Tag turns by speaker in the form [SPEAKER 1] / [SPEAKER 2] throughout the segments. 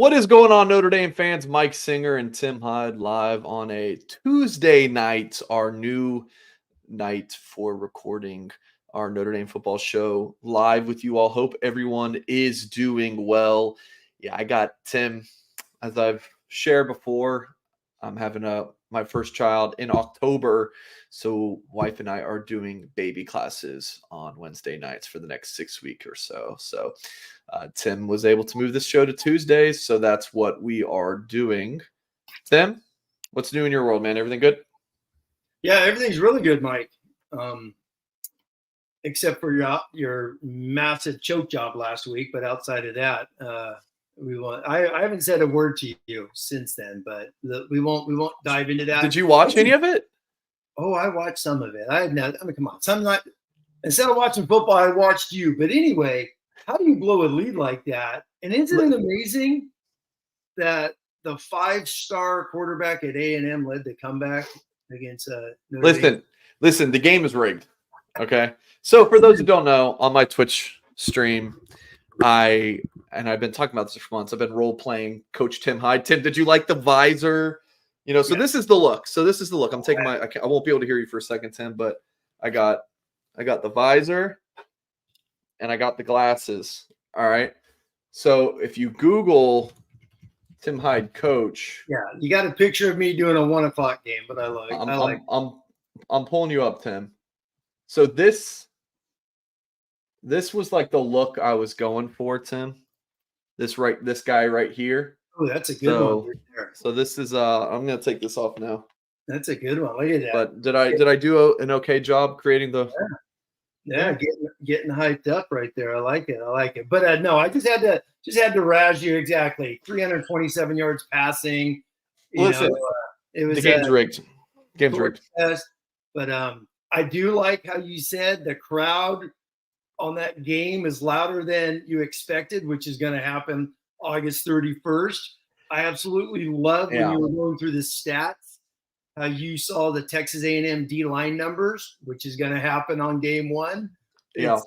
[SPEAKER 1] What is going on, Notre Dame fans? Mike Singer and Tim Hyde live on a Tuesday night, our new night for recording our Notre Dame football show live with you all. Hope everyone is doing well. Yeah, I got Tim, as I've shared before. I'm having my first child in October, so wife and I are doing baby classes on Wednesday nights for the next 6 weeks or so. So Tim was able to move this show to Tuesdays, so that's what we are doing. Tim, what's new in your world, man? Everything good?
[SPEAKER 2] Yeah, everything's really good, Mike. Except for your massive choke job last week, but outside of that, I haven't said a word to you since then, but we won't dive into that.
[SPEAKER 1] Did you watch any of it?
[SPEAKER 2] Oh, I watched some of it. Come on. Instead of watching football, I watched you. But anyway, how do you blow a lead like that? And isn't it amazing that the 5-star quarterback at A&M led the comeback against Notre Dame?
[SPEAKER 1] Listen, the game is rigged. Okay. So for those who don't know, on my Twitch stream, I've been talking about this for months. I've been role playing Coach Tim Hyde. Tim, did you like the visor? So This is the look. I'm taking I won't be able to hear you for a second, Tim, but I got the visor and I got the glasses. All right. So if you Google Tim Hyde coach,
[SPEAKER 2] you got a picture of me doing a 1:00 game, but I like.
[SPEAKER 1] I'm pulling you up, Tim. So this was like the look I was going for, Tim. This guy right here.
[SPEAKER 2] Oh, that's a good one right there.
[SPEAKER 1] So this is I'm gonna take this off now.
[SPEAKER 2] That's a good one. Look at that.
[SPEAKER 1] But did I do an okay job creating the?
[SPEAKER 2] Yeah, getting hyped up right there. I like it. But no, I just had to razz you exactly. 327 yards passing.
[SPEAKER 1] Listen,
[SPEAKER 2] it was
[SPEAKER 1] the game's rigged. Game's rigged.
[SPEAKER 2] Test, but I do like how you said the crowd on that game is louder than you expected, which is going to happen August 31st. I absolutely love when you were going through the stats, how you saw the Texas A&M D-line numbers, which is going to happen on game one.
[SPEAKER 1] Yeah.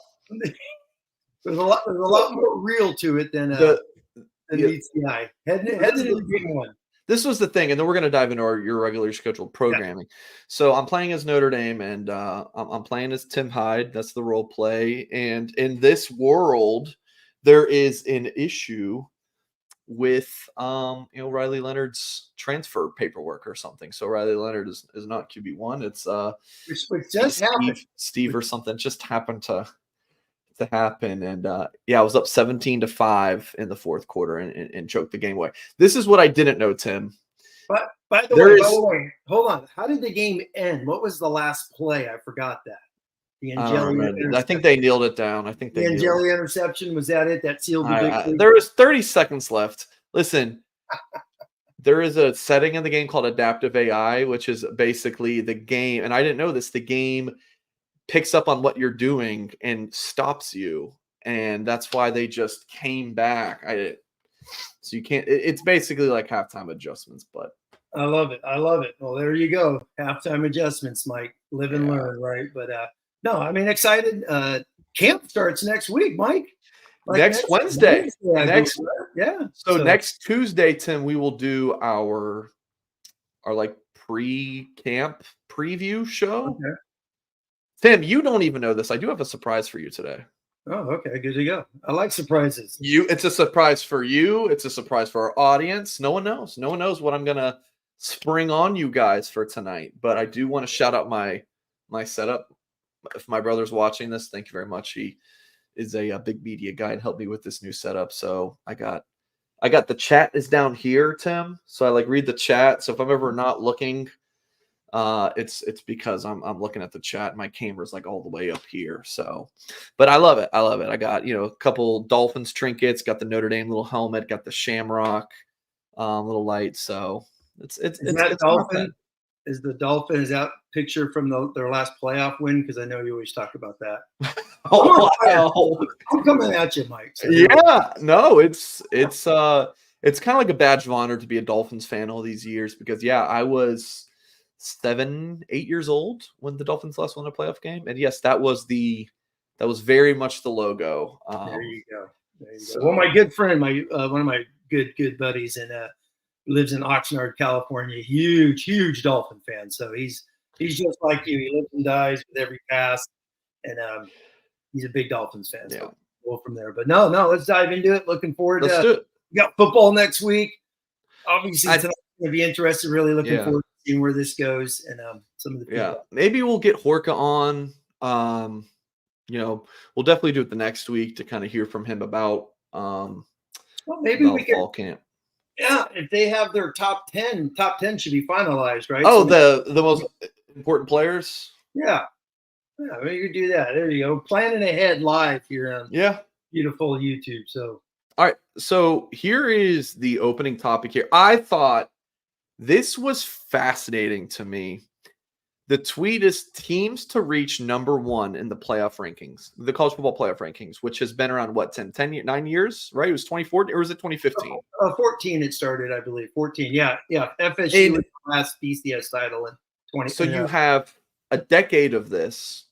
[SPEAKER 2] There's a lot more real to it than meets the eye. Heading into game one.
[SPEAKER 1] This was the thing, and then we're going to dive into your regularly scheduled programming. Yeah. So I'm playing as Notre Dame, and I'm playing as Tim Hyde. That's the role play. And in this world, there is an issue with Riley Leonard's transfer paperwork or something. So Riley Leonard is not QB1. It's
[SPEAKER 2] which just happened.
[SPEAKER 1] Steve or something just happened to happen. And I was up 17-5 in the fourth quarter and choked the game away. This is what I didn't know, Tim.
[SPEAKER 2] But by the way, hold on. How did the game end? What was the last play? I forgot that. The Angeli
[SPEAKER 1] I think they nailed it down.
[SPEAKER 2] The Angeli interception, was that it? That sealed the victory?
[SPEAKER 1] There was 30 seconds left. Listen, there is a setting in the game called adaptive AI, which is basically the game. And I didn't know this. The game picks up on what you're doing and stops you. And that's why they just came back. So you can't, it's basically like halftime adjustments, but.
[SPEAKER 2] I love it. Well, there you go. Halftime adjustments, Mike. Live and learn, right? But no, I mean, excited. Camp starts next week, Mike.
[SPEAKER 1] Next Wednesday.
[SPEAKER 2] So
[SPEAKER 1] next Tuesday, Tim, we will do our like pre-camp preview show.
[SPEAKER 2] Okay.
[SPEAKER 1] Tim, you don't even know this. I do have a surprise for you today.
[SPEAKER 2] Oh, okay. Good to go. I like surprises.
[SPEAKER 1] It's a surprise for you. It's a surprise for our audience. No one knows. No one knows what I'm going to spring on you guys for tonight. But I do want to shout out my setup. If my brother's watching this, thank you very much. He is a big media guy and helped me with this new setup. So I got the chat is down here, Tim. So I read the chat. So if I'm ever not looking, it's because I'm looking at the chat. My camera's all the way up here. So, but I love it. I got, a couple Dolphins trinkets, got the Notre Dame little helmet, got the Shamrock little light. So it's
[SPEAKER 2] Dolphin. Is the Dolphin, is that picture from their last playoff win? Because I know you always talk about that. I'm coming at you, Mike. So
[SPEAKER 1] no, it's kind of like a badge of honor to be a Dolphins fan all these years because I was 7-8 years old when the Dolphins last won a playoff game, and yes, that was very much the logo.
[SPEAKER 2] There you go. So, well, my good friend, one of my good buddies, and lives in Oxnard, California. Huge Dolphin fan. So he's just like you. He lives and dies with every pass, and he's a big Dolphins fan.
[SPEAKER 1] Yeah.
[SPEAKER 2] So we'll go from there. But no, let's dive into it. Looking forward
[SPEAKER 1] Let's
[SPEAKER 2] to.
[SPEAKER 1] do it.
[SPEAKER 2] We got football next week. Obviously,
[SPEAKER 1] I-
[SPEAKER 2] tonight's going to be interested. Really looking
[SPEAKER 1] Yeah.
[SPEAKER 2] forward to seeing where this goes and some of the people.
[SPEAKER 1] Yeah, maybe we'll get Horka on. We'll definitely do it the next week to kind of hear from him about
[SPEAKER 2] Well, maybe
[SPEAKER 1] about
[SPEAKER 2] we can.
[SPEAKER 1] fall camp.
[SPEAKER 2] Yeah, if they have their top 10 should be finalized, right?
[SPEAKER 1] Oh,
[SPEAKER 2] So
[SPEAKER 1] the most important players.
[SPEAKER 2] yeah, we could do that. There you go. Planning ahead live here on
[SPEAKER 1] Yeah.
[SPEAKER 2] beautiful YouTube. So
[SPEAKER 1] All right. So here is the opening topic here. I thought this was fascinating to me. The tweet is teams to reach number 1 in the playoff rankings, the college football playoff rankings, which has been around 9 years, right? It was 2014 or was it 2015?
[SPEAKER 2] 14 it started, I believe. 14. Yeah. FSU was the last BCS title in 20.
[SPEAKER 1] So you have a decade of this.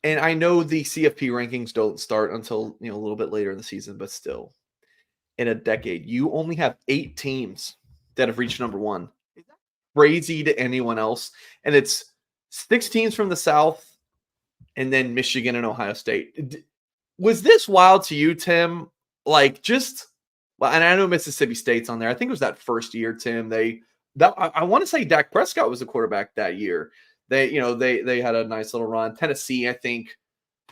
[SPEAKER 1] And I know the CFP rankings don't start until, a little bit later in the season, but still in a decade, you only have 8 teams that have reached number 1. Is that crazy to anyone else? And it's 6 teams from the South and then Michigan and Ohio State. Was this wild to you, Tim? And I know Mississippi State's on there. I think it was that first year, Tim. I want to say Dak Prescott was the quarterback that year. They had a nice little run. Tennessee, I think,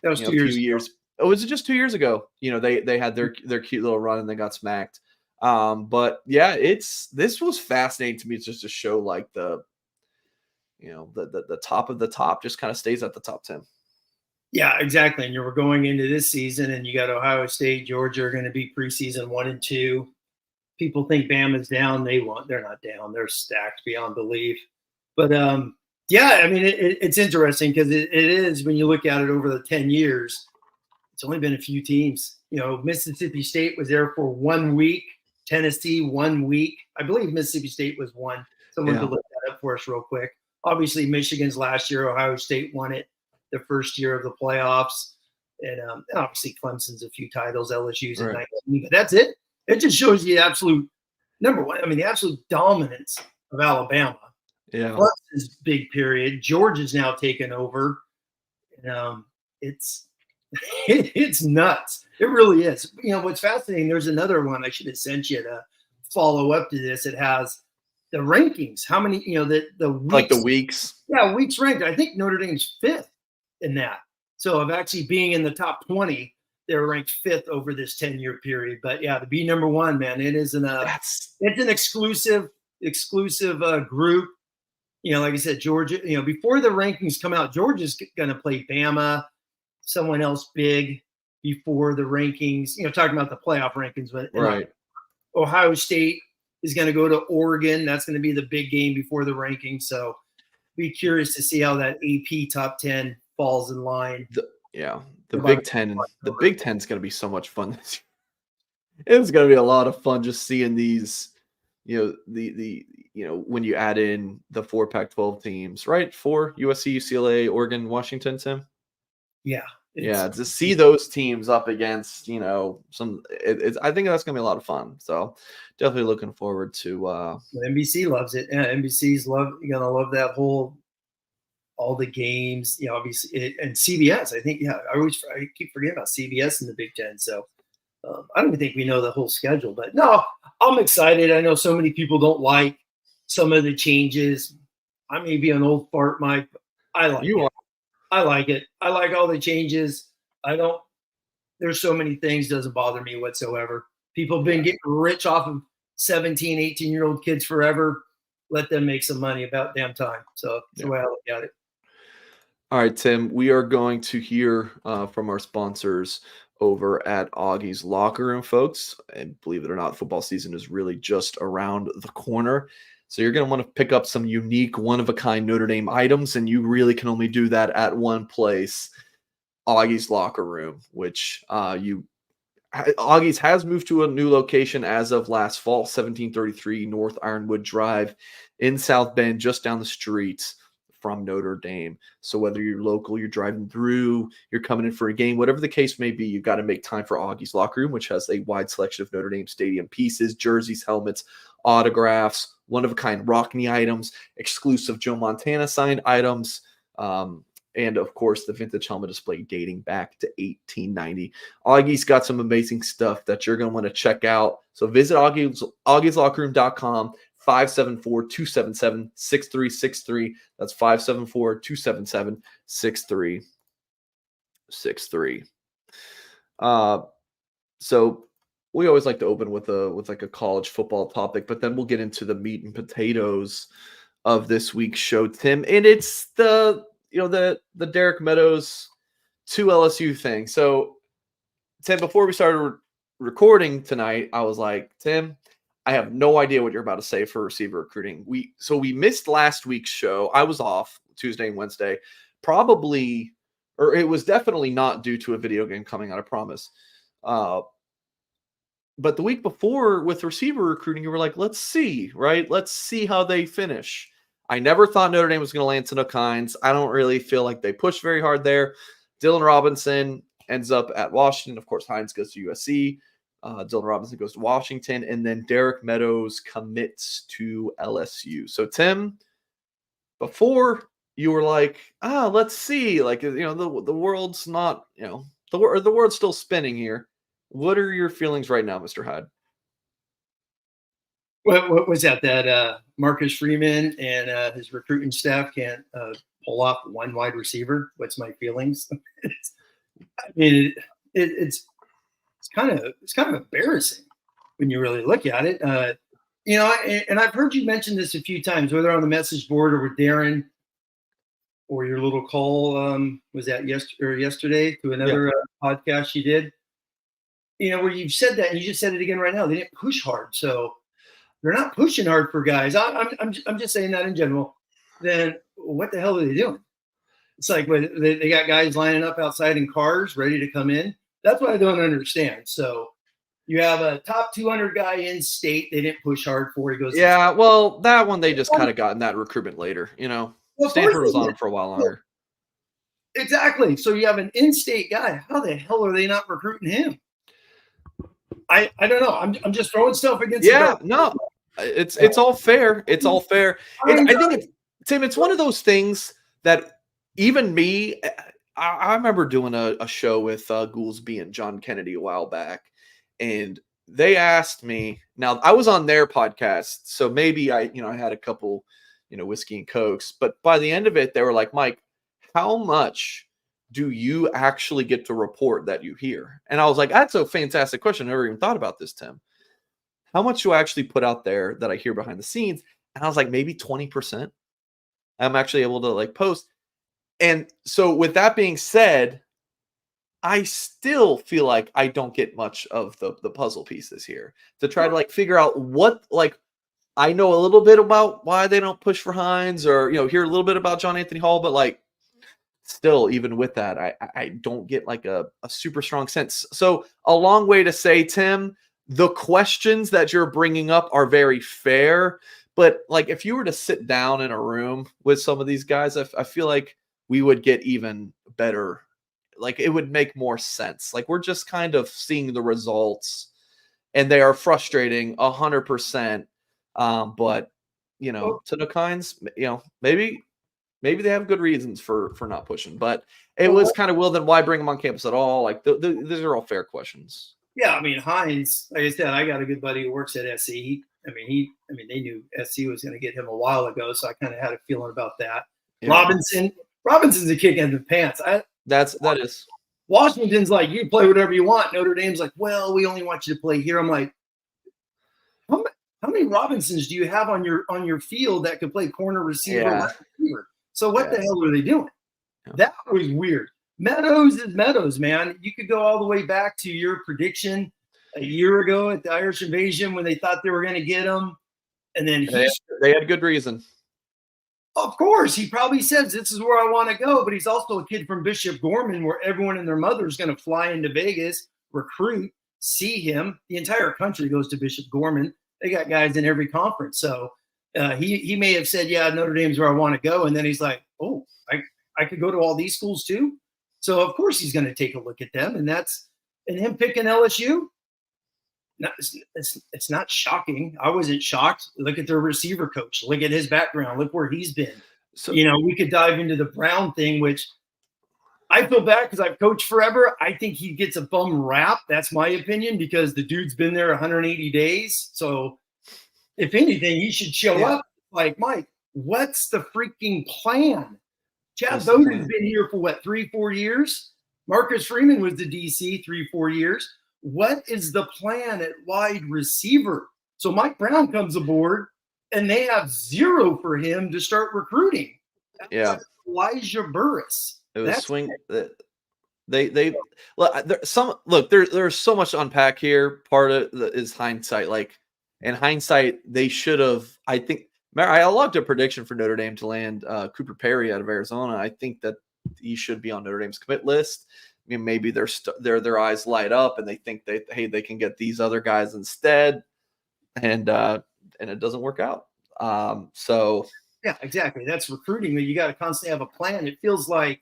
[SPEAKER 2] that was 2 years.
[SPEAKER 1] Oh, was it just 2 years ago? They had their cute little run and they got smacked. But yeah, this was fascinating to me just to show like the top of the top just kind of stays at the top 10.
[SPEAKER 2] Yeah, exactly. And you were going into this season, and you got Ohio State, Georgia are going to be preseason 1 and 2. People think Bama's down. They're not down. They're stacked beyond belief. But yeah, I mean, it's interesting because it is when you look at it over the 10 years. It's only been a few teams. Mississippi State was there for 1 week. Tennessee 1 week. I believe Mississippi State was 1. Someone could look that up for us real quick. Obviously, Michigan's last year. Ohio State won it the first year of the playoffs. And obviously Clemson's a few titles, LSU's in 19. But that's it. It just shows you the absolute number one. I mean, the absolute dominance of Alabama.
[SPEAKER 1] Yeah.
[SPEAKER 2] Clemson's big period. Georgia's now taken over. It's nuts. It really is. What's fascinating, there's another one I should have sent you to follow up to this. It has the rankings. How many, the weeks.
[SPEAKER 1] Like the weeks.
[SPEAKER 2] Yeah, weeks ranked. I think Notre Dame's 5th in that. So of actually being in the top 20, they're ranked 5th over this 10-year period. But yeah, to be number 1, man, it is it's an exclusive group. Like I said, Georgia, before the rankings come out, Georgia's going to play Bama, someone else big before the rankings, talking about the playoff rankings. But
[SPEAKER 1] right.
[SPEAKER 2] Ohio State is going to go to Oregon. That's going to be the big game before the rankings. So be curious to see how that AP top 10 falls in line.
[SPEAKER 1] The Big Ten. The Big Ten is going to be so much fun this year. It's going to be a lot of fun just seeing these, when you add in the 4 Pac-12 teams, right? 4 USC, UCLA, Oregon, Washington, Tim.
[SPEAKER 2] Yeah.
[SPEAKER 1] To see those teams up against, I think that's going to be a lot of fun. So definitely looking forward to.
[SPEAKER 2] NBC loves it. Yeah, NBC's going to love that all the games, obviously, and CBS. I think, I keep forgetting about CBS in the Big Ten. So I don't even think we know the whole schedule, but no, I'm excited. I know so many people don't like some of the changes. I may be an old fart, Mike. I like it. I like it. I like all the changes. There's so many things doesn't bother me whatsoever. People have been getting rich off of 17, 18-year-old kids forever. Let them make some money about damn time. So that's the way I look at it.
[SPEAKER 1] All right, Tim, we are going to hear from our sponsors over at Augie's Locker Room, folks. And believe it or not, football season is really just around the corner. So you're going to want to pick up some unique, one-of-a-kind Notre Dame items, and you really can only do that at one place, Augie's Locker Room, which Augie's has moved to a new location as of last fall, 1733 North Ironwood Drive in South Bend, just down the street from Notre Dame. So whether you're local, you're driving through, you're coming in for a game, whatever the case may be, you've got to make time for Augie's Locker Room, which has a wide selection of Notre Dame Stadium pieces, jerseys, helmets, autographs, one-of-a-kind Rockney items, exclusive Joe Montana signed items, and of course, the vintage helmet display dating back to 1890. Augie's got some amazing stuff that you're going to want to check out. So visit augieslockerroom.com, 574-277-6363. That's 574-277-6363. So we always like to open with like a college football topic, but then we'll get into the meat and potatoes of this week's show, Tim. And it's the Derek Meadows to LSU thing. So, Tim, before we started recording tonight, I was like, Tim, I have no idea what you're about to say for receiver recruiting. We missed last week's show. I was off Tuesday and Wednesday. It was definitely not due to a video game coming out, I promise. But the week before with receiver recruiting, you were like, let's see, right? Let's see how they finish. I never thought Notre Dame was going to land Tanook Hines. I don't really feel like they pushed very hard there. Dylan Robinson ends up at Washington. Of course, Hines goes to USC. Dylan Robinson goes to Washington. And then Derek Meadows commits to LSU. So, Tim, before you were like, let's see. Like, the world's not, the world's still spinning here. What are your feelings right now, Mr. Hyde?
[SPEAKER 2] What was that? That Marcus Freeman and his recruiting staff can't pull off one wide receiver? What's my feelings? It's kind of embarrassing when you really look at it. And I've heard you mention this a few times, whether on the message board or with Darren, or your little call. Was that yesterday to another podcast you did? Where you've said that, and you just said it again right now. They didn't push hard, so. They're not pushing hard for guys. I'm just saying that in general. Then what the hell are they doing? It's like when they got guys lining up outside in cars ready to come in. That's what I don't understand. So you have a top 200 guy in state. They didn't push hard for. He goes.
[SPEAKER 1] Yeah, well, that one they just kind of got in that recruitment later.
[SPEAKER 2] Well,
[SPEAKER 1] Stanford was on him for a while longer.
[SPEAKER 2] Exactly. So you have an in-state guy. How the hell are they not recruiting him? I don't know. I'm just throwing stuff against.
[SPEAKER 1] Yeah, no. It's all fair. It's all fair. I think Tim, it's one of those things that even me, I remember doing a show with Goolsby and John Kennedy a while back, and they asked me. Now I was on their podcast, so maybe I had a couple, whiskey and cokes, but by the end of it, they were like, Mike, how much do you actually get to report that you hear? And I was like, that's a fantastic question. I never even thought about this, Tim. How much do I actually put out there that I hear behind the scenes? And I was like, maybe 20%. I'm actually able to post. And so with that being said, I still feel like I don't get much of the puzzle pieces here to try to figure out what, I know a little bit about why they don't push for Hines or, hear a little bit about John Anthony Hall, but still, even with that, I don't get a super strong sense. So a long way to say, Tim, the questions that you're bringing up are very fair, but if you were to sit down in a room with some of these guys, I feel like we would get even better. It would make more sense. We're just kind of seeing the results, and they are frustrating 100%. But Tanook Hines, maybe they have good reasons for not pushing, but it was kind of, then why bring them on campus at all? These are all fair questions.
[SPEAKER 2] Yeah, I mean, Hines, like I said, I got a good buddy who works at SC. They knew SC was going to get him a while ago, so I kind of had a feeling about that. Yeah. Robinson's a kick in the pants.
[SPEAKER 1] That is.
[SPEAKER 2] Washington's like, you play whatever you want. Notre Dame's like, well, we only want you to play here. I'm like, how many Robinsons do you have on your field that could play corner, receiver, receiver? So what the hell are they doing? Yeah. That was weird. Meadows is Meadows, man. You could go all the way back to your prediction a year ago at the Irish Invasion when they thought they were going to get him. And then
[SPEAKER 1] they had a good reason.
[SPEAKER 2] Of course, he probably says this is where I want to go, but he's also a kid from Bishop Gorman where everyone and their mother is going to fly into Vegas, recruit, see him. The entire country goes to Bishop Gorman. They got guys in every conference. So he may have said, yeah, Notre Dame's where I want to go. And then he's like, oh, I could go to all these schools too. So of course he's going to take a look at them, and him picking LSU. It's not shocking. I wasn't shocked. Look at their receiver coach. Look at his background. Look where he's been. So, we could dive into the Brown thing, which I feel bad because I've coached forever. I think he gets a bum rap. That's my opinion, because the dude's been there 180 days. So if anything, he should show up. Like, Mike, what's the freaking plan? Chad Bowden's been here for 3-4 years. Marcus Freeman was the DC 3-4 years. What is the plan at wide receiver? So Mike Brown comes aboard, and they have zero for him to start recruiting. That's Elijah Burris.
[SPEAKER 1] It was swing. They look. There's so much to unpack here. Part of it is hindsight. Like, in hindsight, they should have. I think I logged a prediction for Notre Dame to land Cooper Perry out of Arizona. I think that he should be on Notre Dame's commit list. I mean, maybe their eyes light up and they think they can get these other guys instead, and it doesn't work out. So
[SPEAKER 2] yeah, exactly. That's recruiting. That you got to constantly have a plan. It feels like.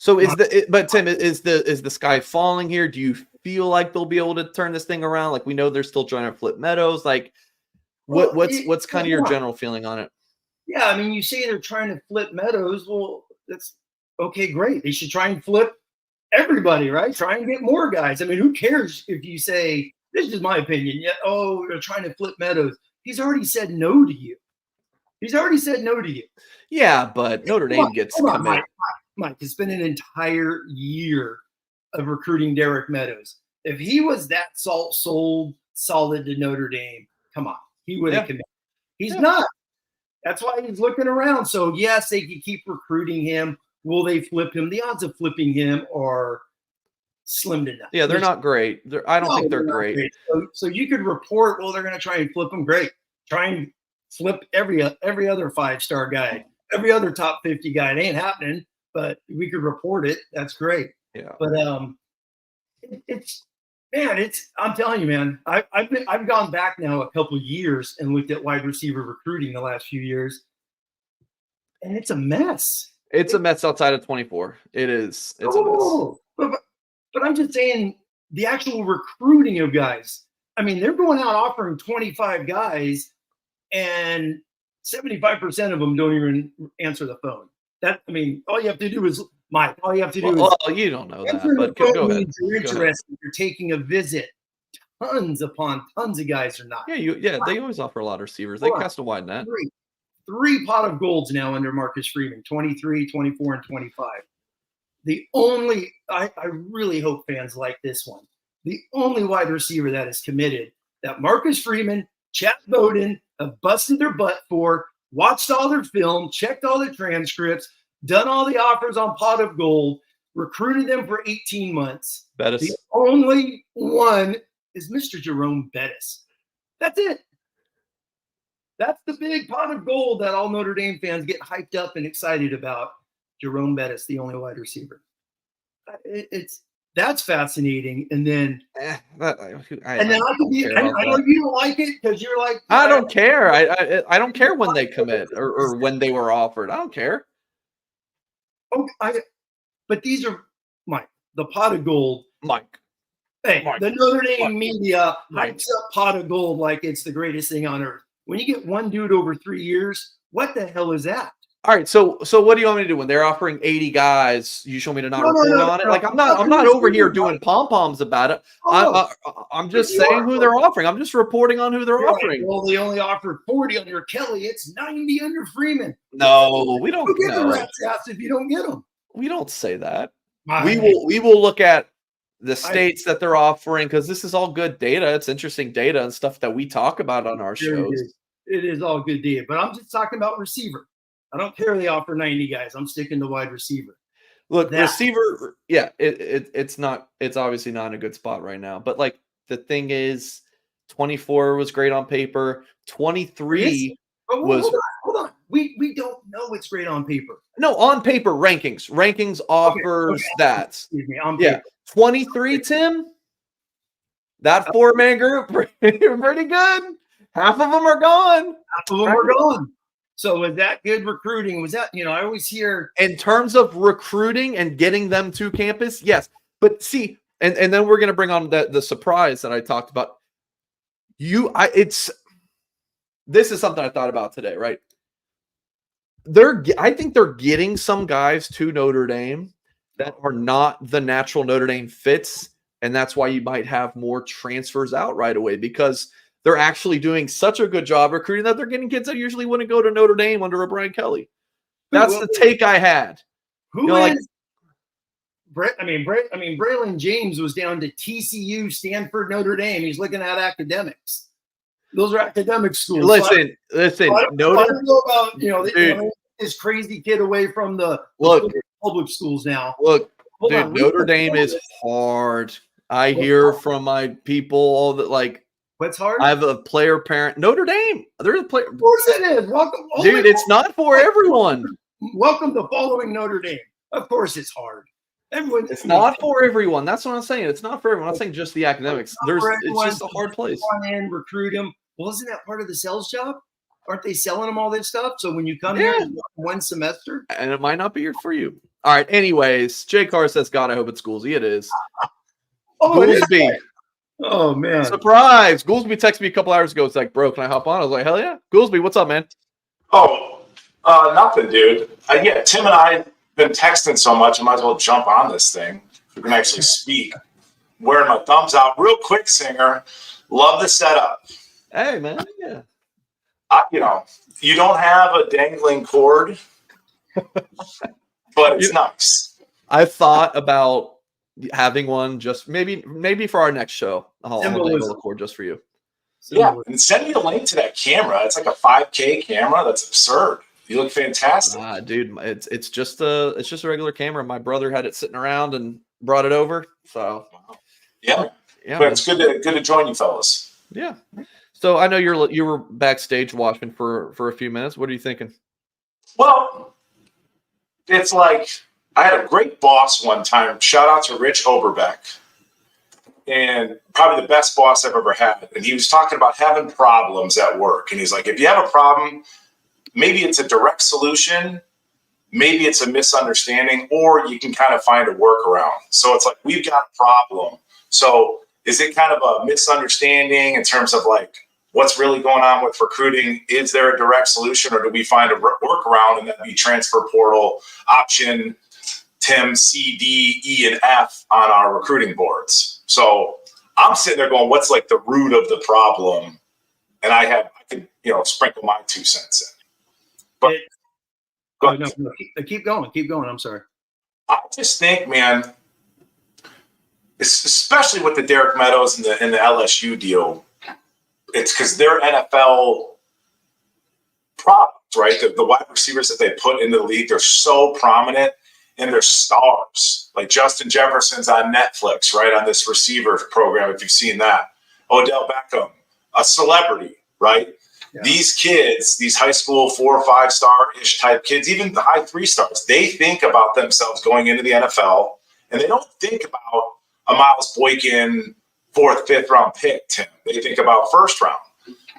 [SPEAKER 1] So but Tim, is the sky falling here? Do you feel like they'll be able to turn this thing around? Like, we know they're still trying to flip Meadows. Like, what's kind of your general feeling on it?
[SPEAKER 2] Yeah, I mean, you say they're trying to flip Meadows. Well, that's okay, great. They should try and flip everybody, right? Try and get more guys. I mean, who cares if you say, this is my opinion, they're trying to flip Meadows. He's already said no to you.
[SPEAKER 1] Yeah, but Notre Dame gets committed.
[SPEAKER 2] Mike, it's been an entire year of recruiting Derek Meadows. If he was that sold solid to Notre Dame, come on, he would have committed. He's not. That's why he's looking around. So yes, they can keep recruiting him. Will they flip him? The odds of flipping him are slim to none.
[SPEAKER 1] Yeah, they're not great. I don't think they're great.
[SPEAKER 2] So you could report, well, they're going to try and flip him. Great. Try and flip every other 5-star guy, every other top 50 guy. It ain't happening, but we could report it. That's great.
[SPEAKER 1] Yeah.
[SPEAKER 2] But I'm telling you, man, I've gone back now a couple of years and looked at wide receiver recruiting the last few years, and it's a mess.
[SPEAKER 1] It's a mess outside of 24. It is. It's a mess.
[SPEAKER 2] But I'm just saying, the actual recruiting of guys. I mean, they're going out offering 25 guys, and 75% of them don't even answer the phone. All you have to do is, Mike. All you have to do is.
[SPEAKER 1] Well, you don't know that, but go ahead.
[SPEAKER 2] You're interested. You're taking a visit. Tons upon tons of guys are not.
[SPEAKER 1] Yeah. They always offer a lot of receivers. They cast a wide net.
[SPEAKER 2] Three pot of golds now under Marcus Freeman, 23, 24, and 25. The only, I really hope fans like this one, the only wide receiver that is committed that Marcus Freeman, Chad Bowden have busted their butt for, watched all their film, checked all the transcripts, done all the offers on pot of gold, recruited them for 18 months.
[SPEAKER 1] Bettis.
[SPEAKER 2] The only one is Mr. Jerome Bettis. That's it. That's the big pot of gold that all Notre Dame fans get hyped up and excited about. Jerome Bettis, the only wide receiver. That's fascinating. And then, I know you don't like it because you're like,
[SPEAKER 1] I don't care. I don't care when they commit or when they were offered. I don't care.
[SPEAKER 2] But these are the pot of gold.
[SPEAKER 1] Mike.
[SPEAKER 2] Hey, the Notre Dame media hypes up pot of gold like it's the greatest thing on earth. When you get one dude over 3 years, what the hell is that?
[SPEAKER 1] All right, so what do you want me to do when they're offering 80 guys? You show me to not report on it. Like, I'm not over here doing pom poms about it. I'm just saying who they're offering. I'm just reporting on who they're offering.
[SPEAKER 2] Well, they only offered 40 under Kelly. It's 90 under Freeman.
[SPEAKER 1] No, we don't.
[SPEAKER 2] Get the rat's ass if you don't get them.
[SPEAKER 1] We don't say that. We will look at the states that they're offering, because this is all good data. It's interesting data and stuff that we talk about on our shows.
[SPEAKER 2] It is all good data, but I'm just talking about receiver. I don't care if they offer 90 guys. I'm sticking to wide receiver.
[SPEAKER 1] Look, receiver, it's obviously not in a good spot right now. But like, the thing is, 24 was great on paper. 23 was.
[SPEAKER 2] Hold on. We don't know it's great on paper.
[SPEAKER 1] No, on paper, rankings offers that.
[SPEAKER 2] Excuse me, on paper.
[SPEAKER 1] 23, Tim. That 4-man group, pretty good. Half of them are gone.
[SPEAKER 2] Half of them are gone. So was that good recruiting? Was that, I always hear
[SPEAKER 1] in terms of recruiting and getting them to campus, yes. But see, and then we're going to bring on the surprise that I talked about. This is something I thought about today, right? I think they're getting some guys to Notre Dame that are not the natural Notre Dame fits, and that's why you might have more transfers out right away, because they're actually doing such a good job recruiting that they're getting kids that usually wouldn't go to Notre Dame under a Brian Kelly. That's the take I had.
[SPEAKER 2] Who is? Braylon James was down to TCU, Stanford, Notre Dame. He's looking at academics. Those are academic schools.
[SPEAKER 1] Listen.
[SPEAKER 2] I don't know about this crazy kid away from the public schools now.
[SPEAKER 1] Look, dude, Notre Dame is hard. I hear from my people all that, like,
[SPEAKER 2] what's hard?
[SPEAKER 1] I have a player parent. Notre Dame. There's a player.
[SPEAKER 2] Of course it is. Welcome,
[SPEAKER 1] dude. It's not for everyone.
[SPEAKER 2] Welcome to following Notre Dame. Of course, it's hard.
[SPEAKER 1] It's not for everyone. That's what I'm saying. It's not for everyone. I'm not saying just the academics. It's just a hard place.
[SPEAKER 2] And recruit them. Well, isn't that part of the sales job? Aren't they selling them all this stuff? So when you come here one semester,
[SPEAKER 1] and it might not be for you. All right. Anyways, Jay Carr says, "God, I hope it's Goolsby." It is. Goolsby.
[SPEAKER 2] Oh man!
[SPEAKER 1] Surprise! Goolsby texted me a couple hours ago. It's like, bro, can I hop on? I was like, hell yeah. Goolsby, what's up, man?
[SPEAKER 3] Oh, nothing, dude. Yeah, Tim and I have been texting so much, I might as well jump on this thing. We can actually speak. Wearing my thumbs out real quick, Singer. Love the setup.
[SPEAKER 1] Hey, man. Yeah.
[SPEAKER 3] You don't have a dangling cord, but it's nice.
[SPEAKER 1] I've thought about having one just maybe for our next show. I'll dangle a cord just for you.
[SPEAKER 3] Yeah, and send me a link to that camera. It's like a 5K camera. That's absurd. You look fantastic.
[SPEAKER 1] Dude, it's just a regular camera. My brother had it sitting around and brought it over. So
[SPEAKER 3] yeah. But it's good to join you fellas.
[SPEAKER 1] Yeah. So I know you were backstage watching for a few minutes. What are you thinking?
[SPEAKER 3] Well, it's like I had a great boss one time. Shout out to Rich Oberbeck. And probably the best boss I've ever had. And he was talking about having problems at work. And he's like, if you have a problem, maybe it's a direct solution, maybe it's a misunderstanding, or you can kind of find a workaround. So it's like, we've got a problem. So is it kind of a misunderstanding in terms of like what's really going on with recruiting? Is there a direct solution, or do we find a workaround, and that'd be transfer portal option Tim, C, D, E, and F on our recruiting boards? So I'm sitting there going, what's like the root of the problem? And I could sprinkle my 2 cents in. But
[SPEAKER 2] no, keep going. I'm sorry.
[SPEAKER 3] I just think, man, especially with the Derek Meadows and the LSU deal, it's because they're NFL products, right? The wide receivers that they put into the league, they're so prominent and they're stars. Like Justin Jefferson's on Netflix, right, on this receiver program, if you've seen that. Odell Beckham, a celebrity, right? Yeah. These kids, these high school 4 or 5 star-ish type kids, even the high 3 stars, they think about themselves going into the NFL, and they don't think about a Miles Boykin 4th, 5th round pick, Tim. They think about first round.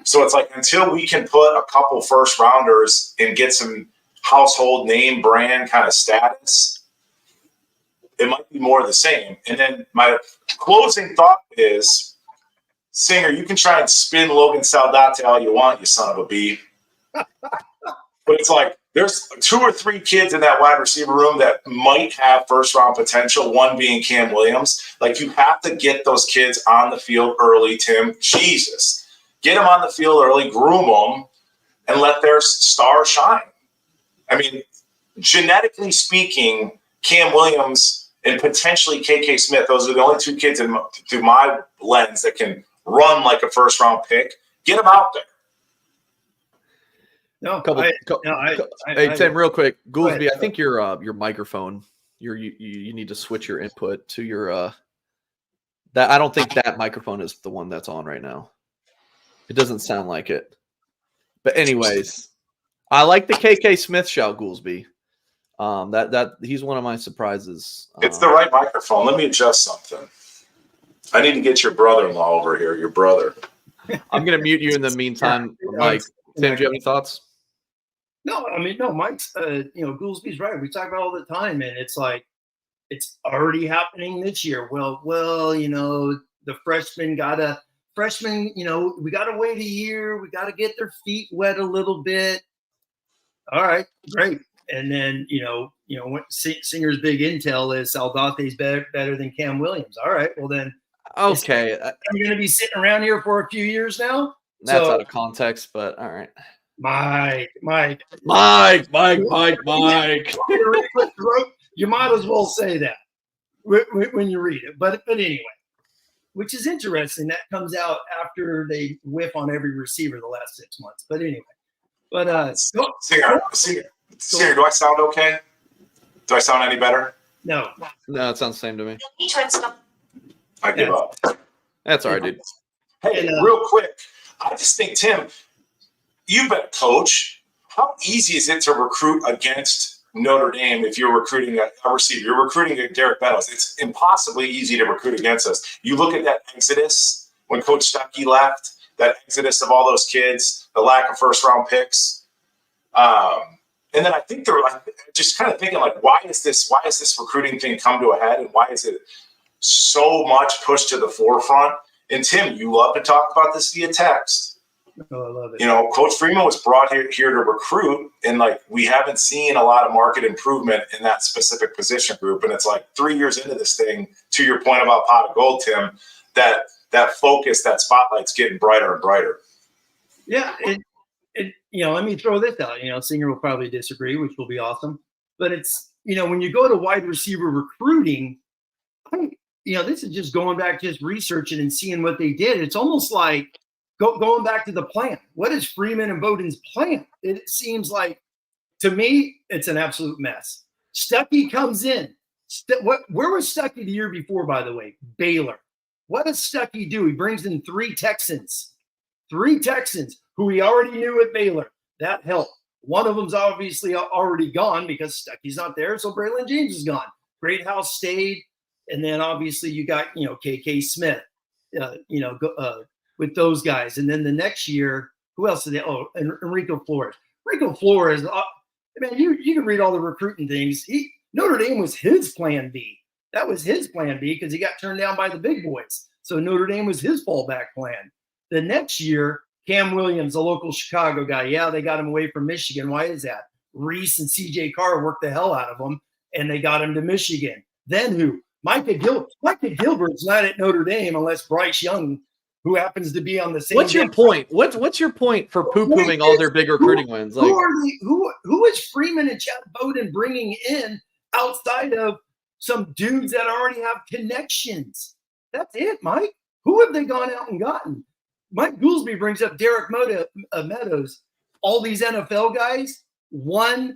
[SPEAKER 3] So it's like, until we can put a couple first rounders and get some household name brand kind of status, it might be more of the same. And then my closing thought is, Singer, you can try and spin Logan Saldate all you want, you son of a bee. But it's like, there's 2 or 3 kids in that wide receiver room that might have first round potential, one being Cam Williams. Like, you have to get those kids on the field early, Tim. Jesus. Get them on the field early, groom them, and let their star shine. I mean, genetically speaking, Cam Williams and potentially KK Smith, those are the only 2 kids through my lens that can run like a first round pick. Get them out there.
[SPEAKER 2] No,
[SPEAKER 1] hey Tim, real quick, Goolsby, I think your microphone, you need to switch your input to your that. I don't think that microphone is the one that's on right now. It doesn't sound like it. But anyways, I like the KK Smith shout, Goolsby. That he's one of my surprises.
[SPEAKER 3] It's the right microphone. Let me adjust something. I need to get your brother-in-law over here. Your brother.
[SPEAKER 1] I'm gonna mute you in the meantime, Mike. Tim, do you have any thoughts?
[SPEAKER 2] No, I mean, no, Mike's, Goolsby's right. We talk about it all the time, and it's like, it's already happening this year. Well, the freshmen, we got to wait a year. We got to get their feet wet a little bit. All right, great. And then, what Singer's big intel is Saldate's better than Cam Williams. All right, well then,
[SPEAKER 1] Okay,
[SPEAKER 2] I'm going to be sitting around here for a few years now.
[SPEAKER 1] that's out of context, but all right.
[SPEAKER 2] Mike. You might as well say that when you read it. But anyway, which is interesting. That comes out after they whiff on every receiver the last 6 months. But anyway,
[SPEAKER 3] Singer, do I sound okay? Do I sound any better?
[SPEAKER 2] No,
[SPEAKER 1] it sounds the same to me.
[SPEAKER 3] I give up.
[SPEAKER 1] That's all right, dude.
[SPEAKER 3] Hey, real quick, I just think, Tim, you've been a coach. How easy is it to recruit against Notre Dame if you're recruiting a receiver? You're recruiting Derek Meadows. It's impossibly easy to recruit against us. You look at that exodus when Coach Stuckey left, that exodus of all those kids, the lack of first-round picks. And then I think they're just kind of thinking, like, why is this recruiting thing come to a head, and why is it so much pushed to the forefront? And Tim, you love to talk about this via text.
[SPEAKER 2] Oh, I love it.
[SPEAKER 3] Coach Freeman was brought here to recruit, and we haven't seen a lot of market improvement in that specific position group. And it's like 3 years into this thing, to your point about pot of gold, Tim, that focus, that spotlight's getting brighter and brighter.
[SPEAKER 2] Yeah, let me throw this out. Singer will probably disagree, which will be awesome. But it's, when you go to wide receiver recruiting, this is just going back, just researching and seeing what they did. It's almost like going back to the plan. What is Freeman and Bowden's plan? It seems like, to me, it's an absolute mess. Stuckey comes in. Where was Stuckey the year before, by the way? Baylor. What does Stuckey do? He brings in three Texans who he already knew at Baylor. That helped. One of them's obviously already gone because Stuckey's not there, so Braylon James is gone. Greathouse stayed, and then obviously you got KK Smith, with those guys, and then the next year, who else did they? Oh, and Enrico Flores. Enrico Flores, man, you can read all the recruiting things. Notre Dame was his plan B. That was his plan B because he got turned down by the big boys. So Notre Dame was his fallback plan. The next year, Cam Williams, a local Chicago guy. Yeah, they got him away from Michigan. Why is that? Reese and CJ Carr worked the hell out of him, and they got him to Michigan. Then who? Micah Gilbert's not at Notre Dame unless Bryce Young, who happens to be on the same.
[SPEAKER 1] What's your point? What's your point for poo-pooing all their big recruiting wins?
[SPEAKER 2] Who is Freeman and Chad Bowden bringing in outside of some dudes that already have connections? That's it, Mike. Who have they gone out and gotten? Mike Goolsby brings up Derek Meadows. All these NFL guys, 100%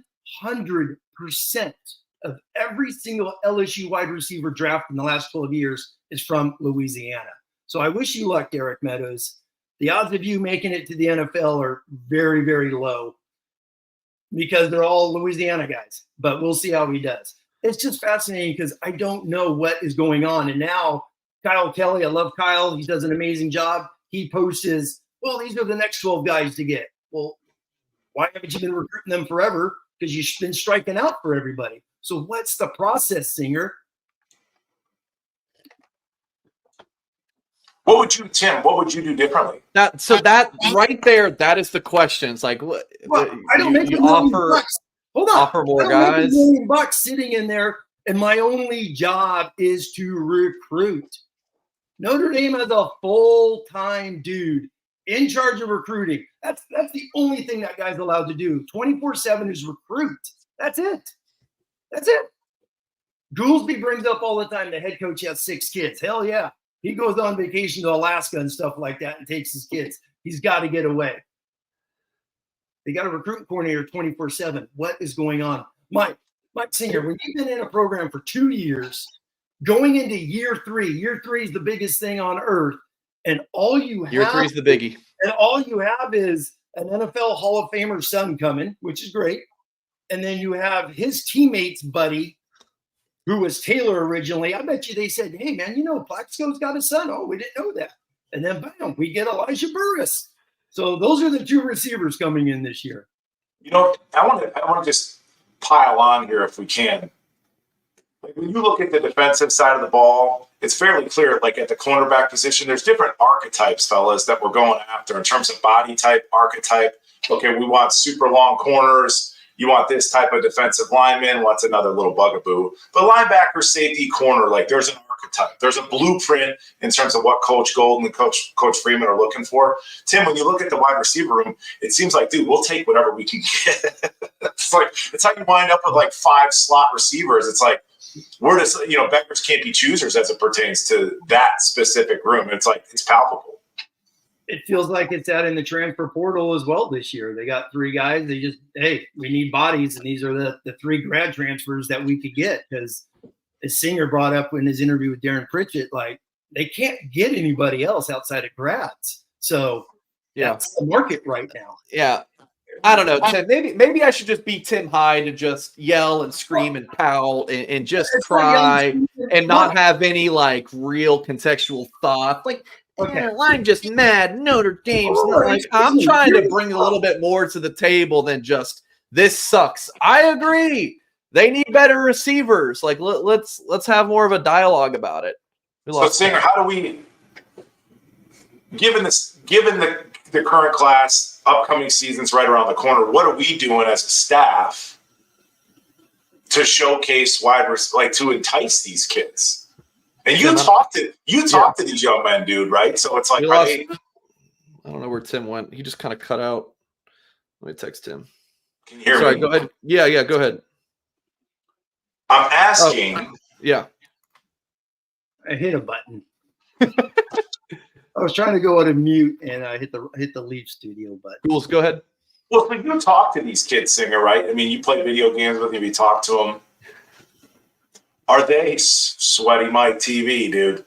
[SPEAKER 2] of every single LSU wide receiver draft in the last 12 years is from Louisiana. So I wish you luck, Derek Meadows. The odds of you making it to the NFL are very, very low because they're all Louisiana guys. But we'll see how he does. It's just fascinating because I don't know what is going on. And now Kyle Kelly, I love Kyle. He does an amazing job. He posts these are the next 12 guys to get. Well, why haven't you been recruiting them forever? Because you've been striking out for everybody. So what's the process, Singer?
[SPEAKER 3] What would you do differently?
[SPEAKER 1] That right there, that is the question. It's like, what?
[SPEAKER 2] I don't make $1 million. Hold on.
[SPEAKER 1] Offer more
[SPEAKER 2] I don't
[SPEAKER 1] guys.
[SPEAKER 2] make $1 million sitting in there, and my only job is to recruit. Notre Dame has a full-time dude in charge of recruiting. That's the only thing that guy's allowed to do. 24/7 is recruit. That's it. Goolsby brings up all the time the head coach has 6 kids. Hell yeah. He goes on vacation to Alaska and stuff like that and takes his kids. He's got to get away. They got a recruiting coordinator 24/7. What is going on? Mike Singer, when you've been in a program for 2 years, going into year 3 is the biggest thing on earth. And all you have
[SPEAKER 1] Year 3 is the biggie.
[SPEAKER 2] And all you have is an NFL Hall of Famer son coming, which is great. And then you have his teammates buddy, who was Taylor originally. I bet you they said, hey, man, Plaxico's got a son. Oh, we didn't know that. And then, bam, we get Elijah Burris. So those are the 2 receivers coming in this year.
[SPEAKER 3] I want to just pile on here if we can. Like when you look at the defensive side of the ball, it's fairly clear. Like at the cornerback position, there's different archetypes, fellas, that we're going after in terms of body type, archetype. Okay, we want super long corners. You want this type of defensive lineman. What's another little bugaboo? But linebacker, safety, corner, like there's an archetype. There's a blueprint in terms of what Coach Golden and Coach Freeman are looking for. Tim, when you look at the wide receiver room, it seems like, dude, we'll take whatever we can get. It's how you wind up with like 5 slot receivers. It's like, we're just, beggars can't be choosers as it pertains to that specific room. It's like, it's palpable.
[SPEAKER 2] It feels like it's out in the transfer portal as well this year. They got 3 guys. They just, hey, we need bodies, and these are the 3 grad transfers that we could get. Because as Singer brought up in his interview with Darren Pritchett, like they can't get anybody else outside of grads. So that's the market right now.
[SPEAKER 1] Yeah. I don't know, Tim. Maybe I should just be Tim Hyde and just yell and scream and pout and just cry and not have any like real contextual thought. Like, I'm just mad. Notre Dame's not like, I'm trying to bring a little bit more to the table than just this sucks. I agree. They need better receivers. Like let's have more of a dialogue about it.
[SPEAKER 3] So Singer, how do we, given the current class, upcoming season's right around the corner, what are we doing as a staff to showcase to entice these kids? And you talk to these young men, dude, right? So it's like,
[SPEAKER 1] I don't know where Tim went. He just kind of cut out. Let me text him.
[SPEAKER 3] Can you hear me?
[SPEAKER 1] Sorry, go ahead. Yeah, go ahead.
[SPEAKER 3] I'm asking.
[SPEAKER 1] Yeah.
[SPEAKER 2] I hit a button. I was trying to go out of mute, and I hit the Leaf Studio button.
[SPEAKER 1] Gools, go ahead.
[SPEAKER 3] Well, when you talk to these kids, Singer, right? I mean, you play video games with them, you talk to them. Are they sweaty Mike TV, dude?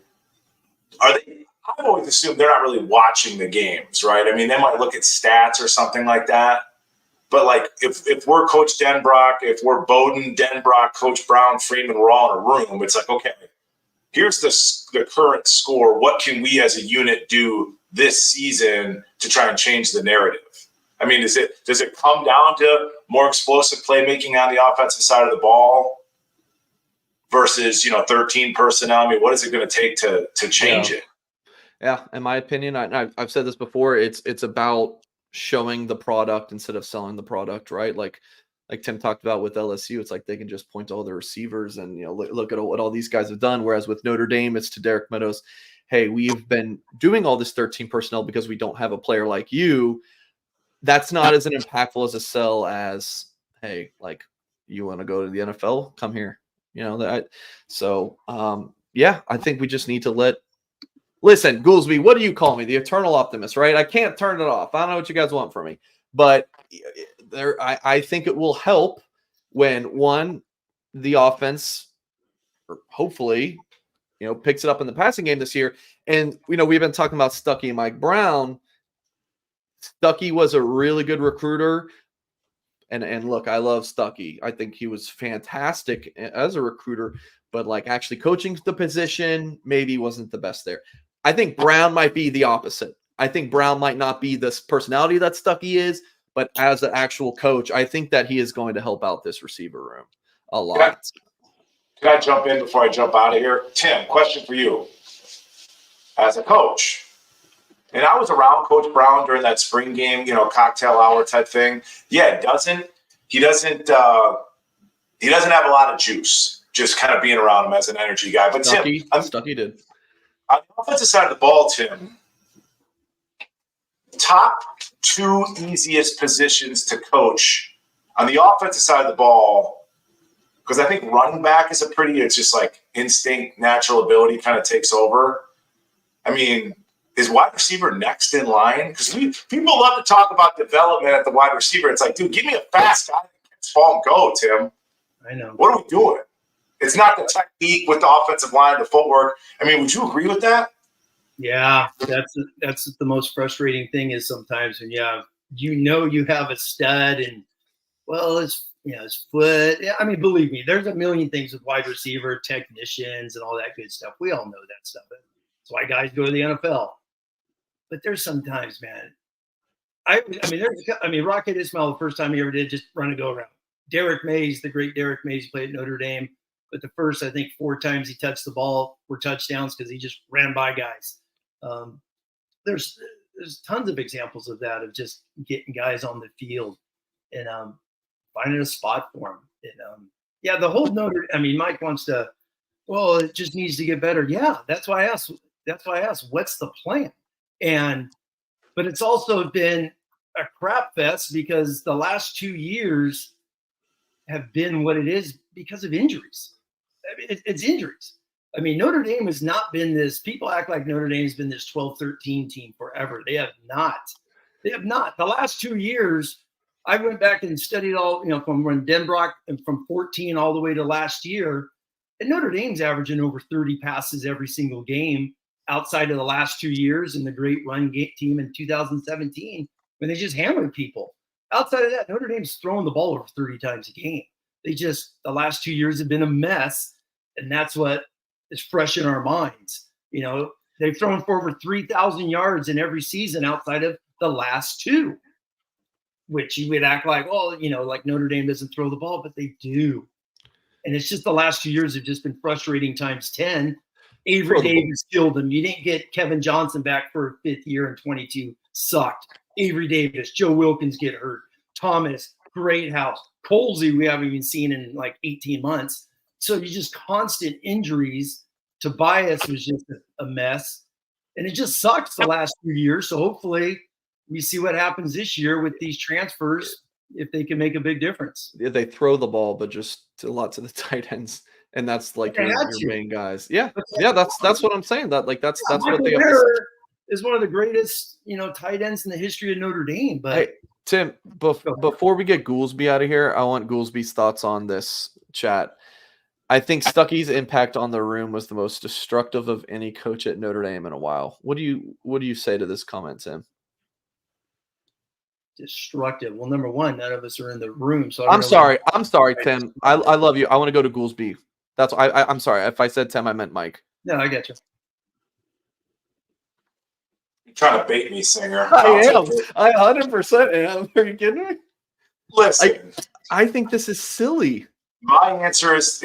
[SPEAKER 3] Are they? I've always assumed they're not really watching the games, right? I mean, they might look at stats or something like that. But like, if we're Coach Denbrock, if we're Bowden, Denbrock, Coach Brown, Freeman, we're all in a room. It's like, okay, here's the current score. What can we as a unit do this season to try and change the narrative? I mean, does it come down to more explosive playmaking on the offensive side of the ball versus 13 personnel? I mean, what is it going to take to change it?
[SPEAKER 1] Yeah, in my opinion, I've said this before. It's about showing the product instead of selling the product, right? Like Tim talked about with LSU, it's like they can just point to all the receivers and look at what all these guys have done. Whereas with Notre Dame, it's to Derek Meadows, hey, we've been doing all this 13 personnel because we don't have a player like you. That's not as impactful as a sell as, hey, like, you want to go to the NFL? Come here. So I think we just need to listen, Goolsby, what do you call me? The eternal optimist, right? I can't turn it off. I don't know what you guys want from me, but I think it will help when the offense, or hopefully, picks it up in the passing game this year. And, we've been talking about Stuckey and Mike Brown. Stuckey was a really good recruiter. And look, I love Stuckey. I think he was fantastic as a recruiter, but like actually coaching the position maybe wasn't the best there. I think Brown might be the opposite. I think Brown might not be this personality that Stuckey is, but as an actual coach, I think that he is going to help out this receiver room a lot.
[SPEAKER 3] Can I jump in before I jump out of here? Tim, question for you. As a coach, and I was around Coach Brown during that spring game, cocktail hour type thing. Yeah, he doesn't have a lot of juice, just kind of being around him as an energy guy. But
[SPEAKER 1] Stuckey did.
[SPEAKER 3] On the offensive side of the ball, Tim, top 2 easiest positions to coach on the offensive side of the ball, because I think running back is it's just like instinct, natural ability kind of takes over. I mean, is wide receiver next in line? Because people love to talk about development at the wide receiver. It's like, dude, give me a fast guy that can fall and go, Tim.
[SPEAKER 2] I know.
[SPEAKER 3] What are we doing? It's not the technique with the offensive line, the footwork. I mean, would you agree with that?
[SPEAKER 2] Yeah, that's the most frustrating thing is sometimes when you have a stud and, well, his foot. I mean, believe me, there's a million things with wide receiver technicians and all that good stuff. We all know that stuff. That's why guys go to the NFL. But there's sometimes, man, I mean, Rocket Ismail, the first time he ever did just run a go around. Derek Mays, the great Derek Mays, played at Notre Dame, but the first, I think, 4 times he touched the ball were touchdowns because he just ran by guys. There's tons of examples of that, of just getting guys on the field and finding a spot for them. And yeah, the whole Mike wants to, well, it just needs to get better. Yeah, that's why I asked. What's the plan? But it's also been a crap fest because the last 2 years have been what it is because of injuries. I mean, it's injuries. I mean, Notre Dame has not been this. People act like Notre Dame has been this 12-13 team forever. They have not. They have not. The last 2 years, I went back and studied all, from when Denbrock and from 14 all the way to last year. And Notre Dame's averaging over 30 passes every single game outside of the last 2 years and the great run team in 2017 when they just hammered people. Outside of that, Notre Dame's throwing the ball over 30 times a game. The last 2 years have been a mess, and that's what is fresh in our minds. They've thrown for over 3,000 yards in every season outside of the last 2, which you would act like, like Notre Dame doesn't throw the ball, but they do. And it's just the last 2 years have just been frustrating times 10. Avery Davis killed them. You didn't get Kevin Johnson back for a 5th year in 22. Sucked. Avery Davis, Joe Wilkins get hurt. Thomas, Greathouse. Colsey, we haven't even seen in like 18 months. So you just constant injuries. Tobias was just a mess. And it just sucks the last few years. So hopefully we see what happens this year with these transfers, if they can make a big difference.
[SPEAKER 1] Yeah, they throw the ball, but just a lot to the tight ends. And that's like your main guys. Yeah. Yeah, that's what I'm saying. That's what they
[SPEAKER 2] is one of the greatest, tight ends in the history of Notre Dame. But
[SPEAKER 1] hey, Tim, before we get Goolsby out of here, I want Goolsby's thoughts on this chat. I think Stuckey's impact on the room was the most destructive of any coach at Notre Dame in a while. What do you say to this comment, Tim?
[SPEAKER 2] Destructive. Well, number one, none of us are in the room. So
[SPEAKER 1] I'm sorry, Tim. I love you. I want to go to Goolsby. That's I'm sorry. If I said Tim, I meant Mike.
[SPEAKER 2] No, I get you.
[SPEAKER 3] You're trying to bait me, Singer.
[SPEAKER 1] I am. I 100% am. Are you kidding me?
[SPEAKER 3] Listen,
[SPEAKER 1] I think this is silly.
[SPEAKER 3] My answer is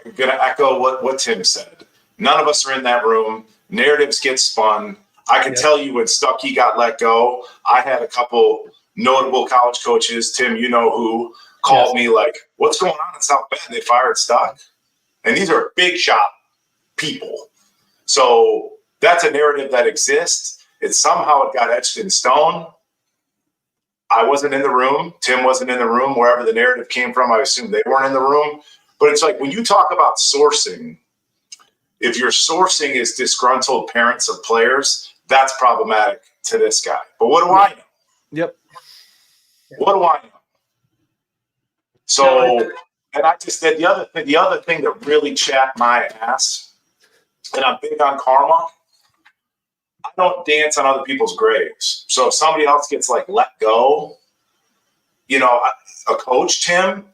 [SPEAKER 3] going to echo what Tim said. None of us are in that room. Narratives get spun. I can tell you when Stuckey got let go, I had a couple notable college coaches, Tim, you know who, called me like, what's going on in South Bend? They fired Stuck. And these are big shot people. So that's a narrative that exists. It got etched in stone. I wasn't in the room. Tim wasn't in the room. Wherever the narrative came from, I assume they weren't in the room. But it's like when you talk about sourcing, if your sourcing is disgruntled parents of players, that's problematic to this guy. But what do I know?
[SPEAKER 1] Yep.
[SPEAKER 3] What do I know? So, and I just did the other thing that really chapped my ass, and I'm big on karma. I don't dance on other people's graves. So if somebody else gets like let go, a coach, Tim,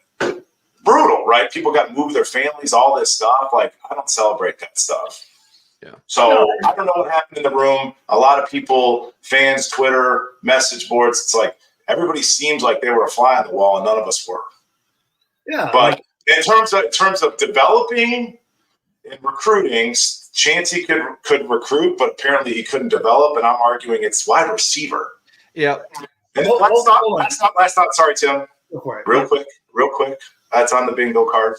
[SPEAKER 3] brutal, right? People got to move their families, all this stuff. Like, I don't celebrate that stuff.
[SPEAKER 1] Yeah.
[SPEAKER 3] So I don't know what happened in the room. A lot of people, fans, Twitter, message boards, it's like everybody seems like they were a fly on the wall and none of us were.
[SPEAKER 2] Yeah.
[SPEAKER 3] But in terms of developing and recruiting, Chancey could recruit, but apparently he couldn't develop, and I'm arguing it's wide receiver.
[SPEAKER 1] Yeah.
[SPEAKER 3] And last thought, sorry, Tim. Real quick. That's on the bingo card.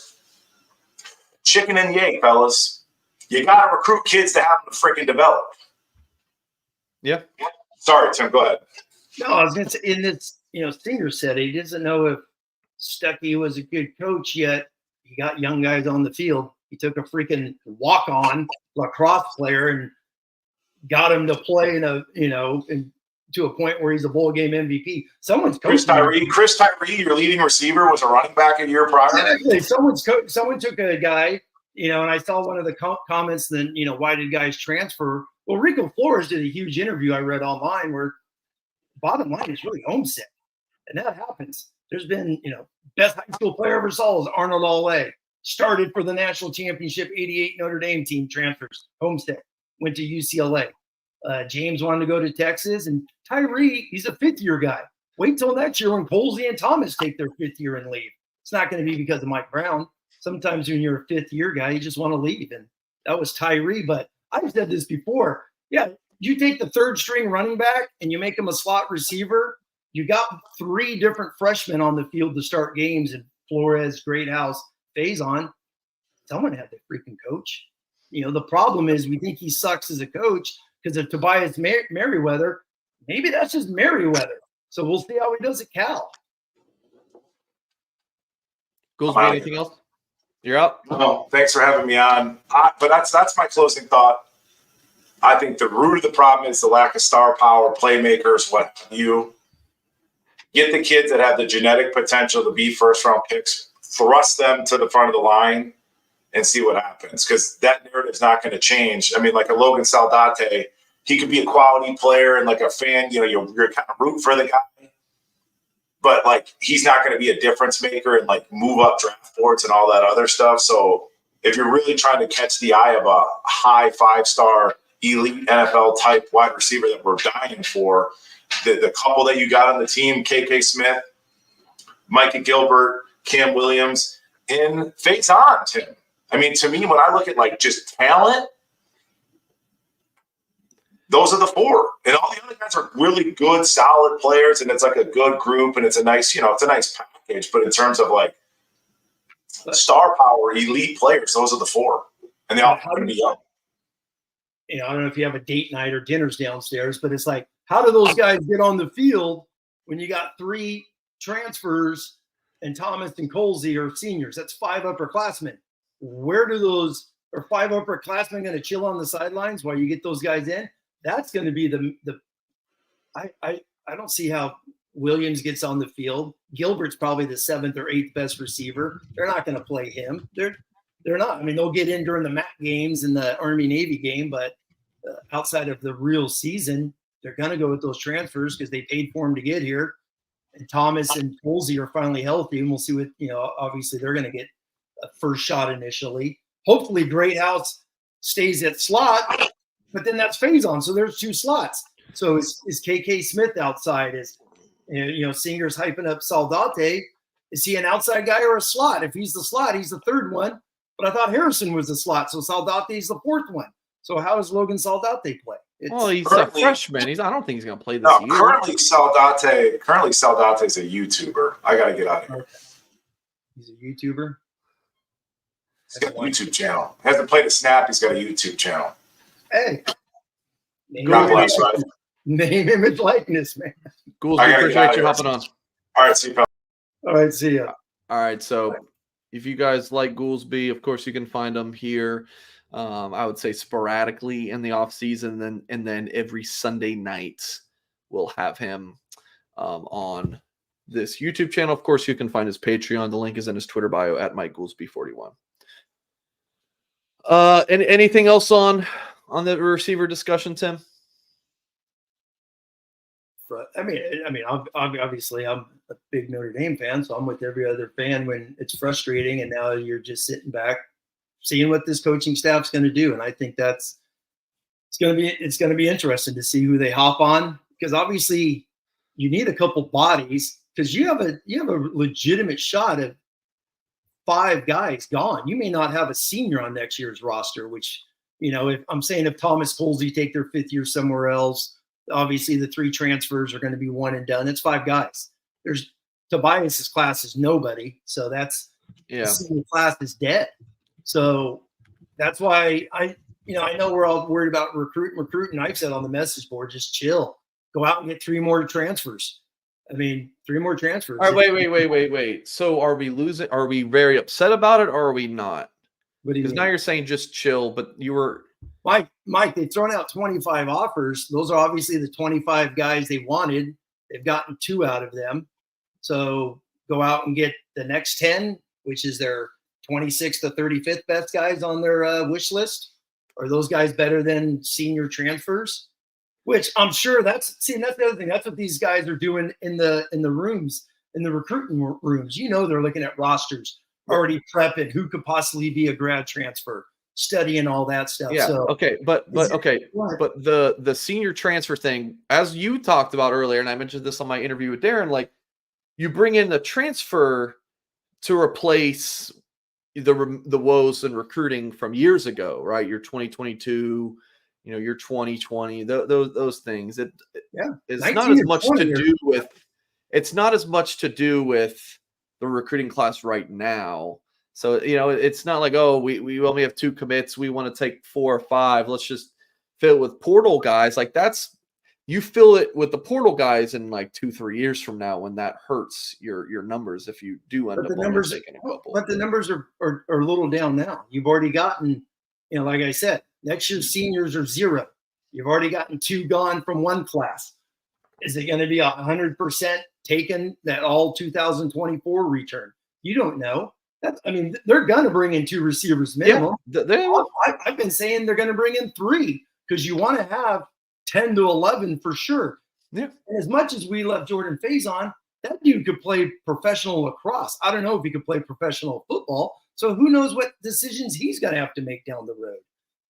[SPEAKER 3] Chicken and yay, fellas. You got to recruit kids to have them freaking develop.
[SPEAKER 1] Yeah.
[SPEAKER 3] Sorry, Tim. Go ahead.
[SPEAKER 2] No, I was going to say, in this, Singer said he doesn't know if Stuckey was a good coach yet. He got young guys on the field. He took a freaking walk-on lacrosse player and got him to play to a point where he's a bowl game MVP. Someone's
[SPEAKER 3] Chris Tyree, your leading receiver, was a running back a year prior.
[SPEAKER 2] Exactly. Someone took a guy, and I saw one of the comments. Then why did guys transfer? Well, Rico Flores did a huge interview I read online where bottom line is really homesick, and that happens. There's been best high school player ever saw is Arnold Alle. Started for the national championship '88 Notre Dame team, transfers, homesick, went to UCLA. James wanted to go to Texas, and Tyree, he's a 5th-year guy. Wait till next year when Goolsby and Thomas take their 5th year and leave. It's not going to be because of Mike Brown. Sometimes when you're a 5th-year guy, you just want to leave, and that was Tyree. But I've said this before. Yeah, you take the 3rd-string running back and you make him a slot receiver. You got 3 different freshmen on the field to start games, and Flores, Greathouse, Faison. Someone had to freaking coach. The problem is we think he sucks as a coach because of Tobias Merriweather. Maybe that's just Merriweather. So we'll see how he does at Cal.
[SPEAKER 1] Goolsby, anything else? You're up.
[SPEAKER 3] No, thanks for having me on. But that's my closing thought. I think the root of the problem is the lack of star power, playmakers, what have you. Get the kids that have the genetic potential to be first-round picks, thrust them to the front of the line, and see what happens. Because that narrative's not going to change. I mean, like a Logan Saldate, he could be a quality player and like a fan, you're kind of rooting for the guy. But like he's not going to be a difference maker and like move up draft boards and all that other stuff. So if you're really trying to catch the eye of a high 5-star elite NFL type wide receiver that we're dying for, the couple that you got on the team, KK Smith, Micah Gilbert, Cam Williams, and Faison, Tim. I mean, to me, when I look at like just talent, those are the 4. And all the other guys are really good, solid players, and it's like a good group, and it's a nice, it's a nice package. But in terms of like star power, elite players, those are the 4. And they all have to be young.
[SPEAKER 2] I don't know if you have a date night or dinners downstairs, but it's like, how do those guys get on the field when you got 3 transfers and Thomas and Goolsby are seniors? That's 5 upperclassmen. Where do those – are 5 upperclassmen going to chill on the sidelines while you get those guys in? That's going to be I don't see how Williams gets on the field. Gilbert's probably the 7th or 8th best receiver. They're not going to play him. They're not. I mean, they'll get in during the MAC games and the Army-Navy game, but outside of the real season, they're going to go with those transfers because they paid for them to get here. And Thomas and Goolsby are finally healthy, and we'll see what, obviously they're going to get a first shot initially. Hopefully Greathouse stays at slot, but then that's Faison. So there's 2 slots. So is KK Smith outside? Is Singer's hyping up Saldate? Is he an outside guy or a slot? If he's the slot, he's the 3rd one. But I thought Harrison was the slot, so Saldate's the 4th one. So how does Logan Saldate play?
[SPEAKER 1] He's a freshman. I don't think he's going to play this year.
[SPEAKER 3] Currently Saldate's a YouTuber. I got to get out of here.
[SPEAKER 2] Okay. He's a YouTuber?
[SPEAKER 3] He's got a YouTube channel. Hasn't played a snap. He's got a YouTube channel.
[SPEAKER 2] Hey.
[SPEAKER 3] God bless, right?
[SPEAKER 2] Name, image, likeness, man.
[SPEAKER 1] Goolsby, appreciate you hopping on.
[SPEAKER 3] All right, see you, pal.
[SPEAKER 2] All right, see ya.
[SPEAKER 1] All right, so if you guys like Goolsby, of course you can find him here. I would say sporadically in the off season, and then every Sunday night we'll have him on this YouTube channel. Of course, you can find his Patreon. The link is in his Twitter bio at Mike Goolsby41. And anything else on the receiver discussion, Tim?
[SPEAKER 2] I mean, obviously, I'm a big Notre Dame fan, so I'm with every other fan when it's frustrating, and now you're just sitting back, seeing what this coaching staff's going to do, and I think it's going to be interesting to see who they hop on, because obviously you need a couple bodies, because you have a legitimate shot at 5 guys gone. You may not have a senior on next year's roster, which if Thomas Goolsby take their 5th year somewhere else. Obviously, the 3 transfers are going to be one and done. It's 5 guys. There's Tobias's class is nobody, so that's the senior class is dead. So that's why I know we're all worried about recruiting. I've said on the message board, just chill, go out and get 3 more transfers. I mean, 3 more transfers.
[SPEAKER 1] All right, wait. So are we losing? Are we very upset about it, or are we not? Because now you're saying just chill, but you were.
[SPEAKER 2] Mike, they've thrown out 25 offers. Those are obviously the 25 guys they wanted. They've gotten 2 out of them. So go out and get the next 10, which is their 26th to 35th best guys on their wish list. Are those guys better than senior transfers? Which I'm sure that's the other thing. That's what these guys are doing in the rooms, in the recruiting rooms. They're looking at rosters, already prepping who could possibly be a grad transfer. studying all that stuff.
[SPEAKER 1] Yeah.
[SPEAKER 2] So
[SPEAKER 1] Okay. But the senior transfer thing, as you talked about earlier, and I mentioned this on my interview with Darren, like you bring in the transfer to replace the woes in recruiting from years ago, right? Your 2022, your 2020, those things. It's not as much to do with. It's not as much to do with the recruiting class right now. So it's not like, oh, we only have 2 commits. We want to take 4 or 5. Let's just fill it with portal guys. Like you fill it with the portal guys in like 2-3 years from now when that hurts your numbers if you do end up taking a couple.
[SPEAKER 2] But the numbers are a little down now. You've already gotten, like I said, next year's seniors are 0. You've already gotten 2 gone from one class. Is it going to be 100% taken that all 2024 return? You don't know. They're going to bring in 2 receivers minimum.
[SPEAKER 1] Yeah,
[SPEAKER 2] I've been saying they're going to bring in 3 because you want to have 10 to 11 for sure.
[SPEAKER 1] Yeah.
[SPEAKER 2] And as much as we left Jordan Faison, that dude could play professional lacrosse. I don't know if he could play professional football. So who knows what decisions he's going to have to make down the road.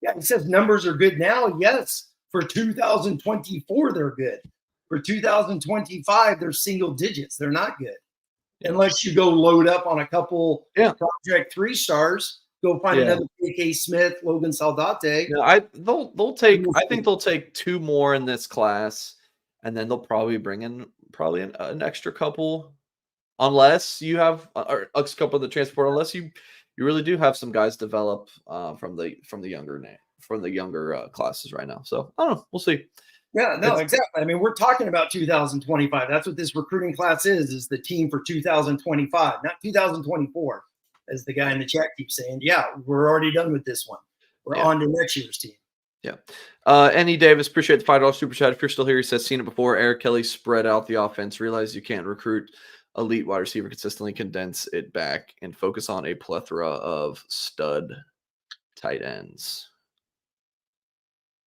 [SPEAKER 2] Yeah, he says numbers are good now. Yes, for 2024, they're good. For 2025, they're single digits. They're not good. Unless you go load up on a couple Project 3 stars, go find another K.K. Smith, Logan Saldate.
[SPEAKER 1] Yeah, I think they'll take 2 more in this class, and then they'll probably bring in an extra couple, unless you have a couple of the transport. Unless you really do have some guys develop from the younger classes right now. So I don't know. We'll see.
[SPEAKER 2] Yeah, no, exactly. We're talking about 2025. That's what this recruiting class is the team for 2025, not 2024, as the guy in the chat keeps saying. Yeah, we're already done with this one. We're on to next year's team.
[SPEAKER 1] Yeah. Annie Davis, appreciate the $5 super chat. If you're still here, he says, seen it before. Eric Kelly spread out the offense, realize you can't recruit elite wide receiver consistently, condense it back, and focus on a plethora of stud tight ends.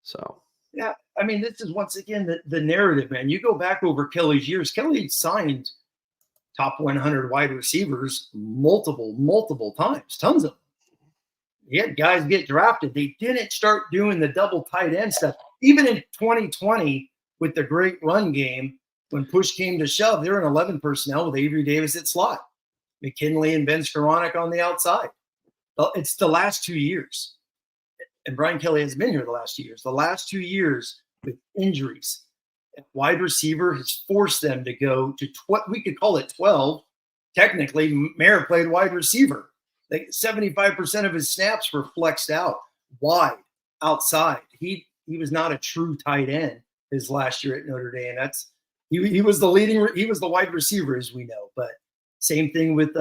[SPEAKER 1] So.
[SPEAKER 2] Yeah, this is once again the narrative, man. You go back over Kelly's years. Kelly signed top 100 wide receivers multiple times, tons of them. He had guys get drafted. They didn't start doing the double tight end stuff. Even in 2020 with the great run game, when push came to shove, they were in 11 personnel with Avery Davis at slot, McKinley and Ben Skoranek on the outside. Well, it's the last 2 years. And Brian Kelly has been here the last 2 years. The last 2 years with injuries, wide receiver has forced them to go to we could call it 12. Technically, Mayer played wide receiver. Like 75% of his snaps were flexed out, wide, outside. He was not a true tight end his last year at Notre Dame. He was the wide receiver, as we know. But same thing with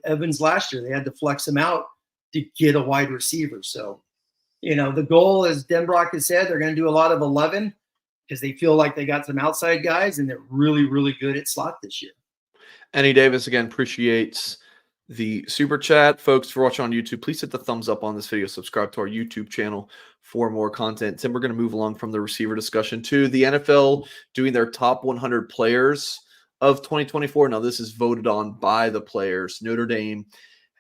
[SPEAKER 2] Evans last year. They had to flex him out to get a wide receiver. So. The goal, as Denbrock has said, they're going to do a lot of 11 because they feel like they got some outside guys and they're really, really good at slot this year.
[SPEAKER 1] Annie Davis, again, appreciates the super chat. Folks, for watching on YouTube, please hit the thumbs up on this video. Subscribe to our YouTube channel for more content. Tim, we're going to move along from the receiver discussion to the NFL doing their top 100 players of 2024. Now, this is voted on by the players. Notre Dame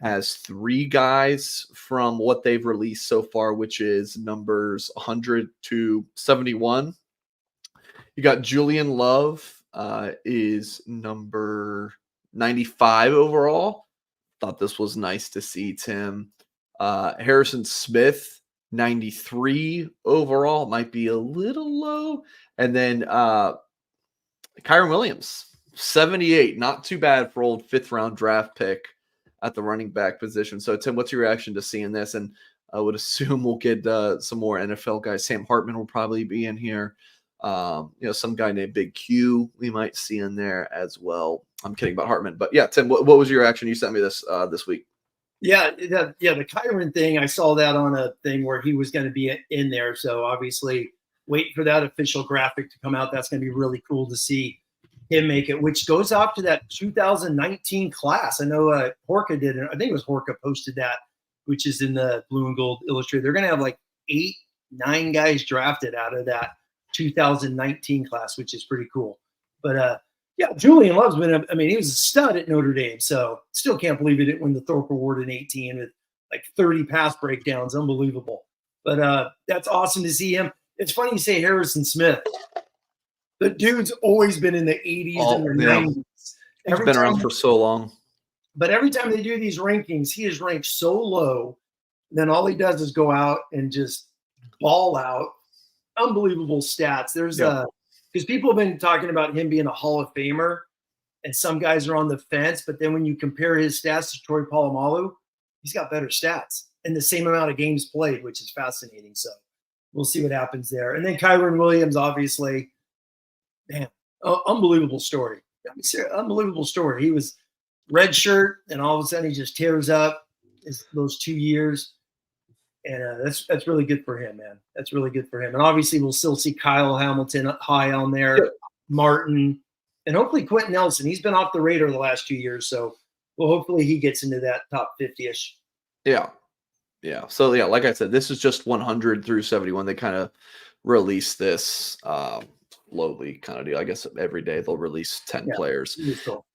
[SPEAKER 1] has 3 guys from what they've released so far, which is numbers 100 to 71. You got Julian Love is number 95 overall. Thought this was nice to see, Tim. Harrison Smith, 93 overall. Might be a little low. And then Kyron Williams, 78. Not too bad for old 5th-round draft pick at the running back position. So, Tim, what's your reaction to seeing this? And I would assume we'll get some more NFL guys. Sam Hartman will probably be in here. Some guy named Big Q we might see in there as well. I'm kidding about Hartman. But, yeah, Tim, what was your reaction? You sent me this this week.
[SPEAKER 2] Yeah, the Kyron thing, I saw that on a thing where he was going to be in there. So, obviously, wait for that official graphic to come out. That's going to be really cool to see him make it, which goes off to that 2019 class. I know Horka did it. I think it was Horka posted that, which is in the Blue and Gold Illustrated. They're going to have like 8-9 guys drafted out of that 2019 class, which is pretty cool. But Julian Love's been he was a stud at Notre Dame. So still can't believe he didn't win the Thorpe Award in 18 with like 30 pass breakdowns. Unbelievable. But that's awesome to see him. It's funny you say Harrison Smith. The dude's always been in the 80s and the 90s.
[SPEAKER 1] He's been around for so long.
[SPEAKER 2] But every time they do these rankings, he is ranked so low. Then all he does is go out and just ball out. Unbelievable stats. There's because people have been talking about him being a Hall of Famer, and some guys are on the fence. But then when you compare his stats to Troy Polamalu, he's got better stats and the same amount of games played, which is fascinating. So we'll see what happens there. And then Kyron Williams, obviously, man, unbelievable story. Unbelievable story. He was red shirt, and all of a sudden he just tears up those 2 years. And that's really good for him, man. That's really good for him. And obviously we'll still see Kyle Hamilton high on there, Martin, and hopefully Quentin Nelson. He's been off the radar the last 2 years, so hopefully he gets into that top 50-ish.
[SPEAKER 1] Yeah. Yeah. So, yeah, like I said, this is just 100 through 71. They kind of release this slowly kind of deal. I guess every day they'll release 10 players.
[SPEAKER 2] Cool.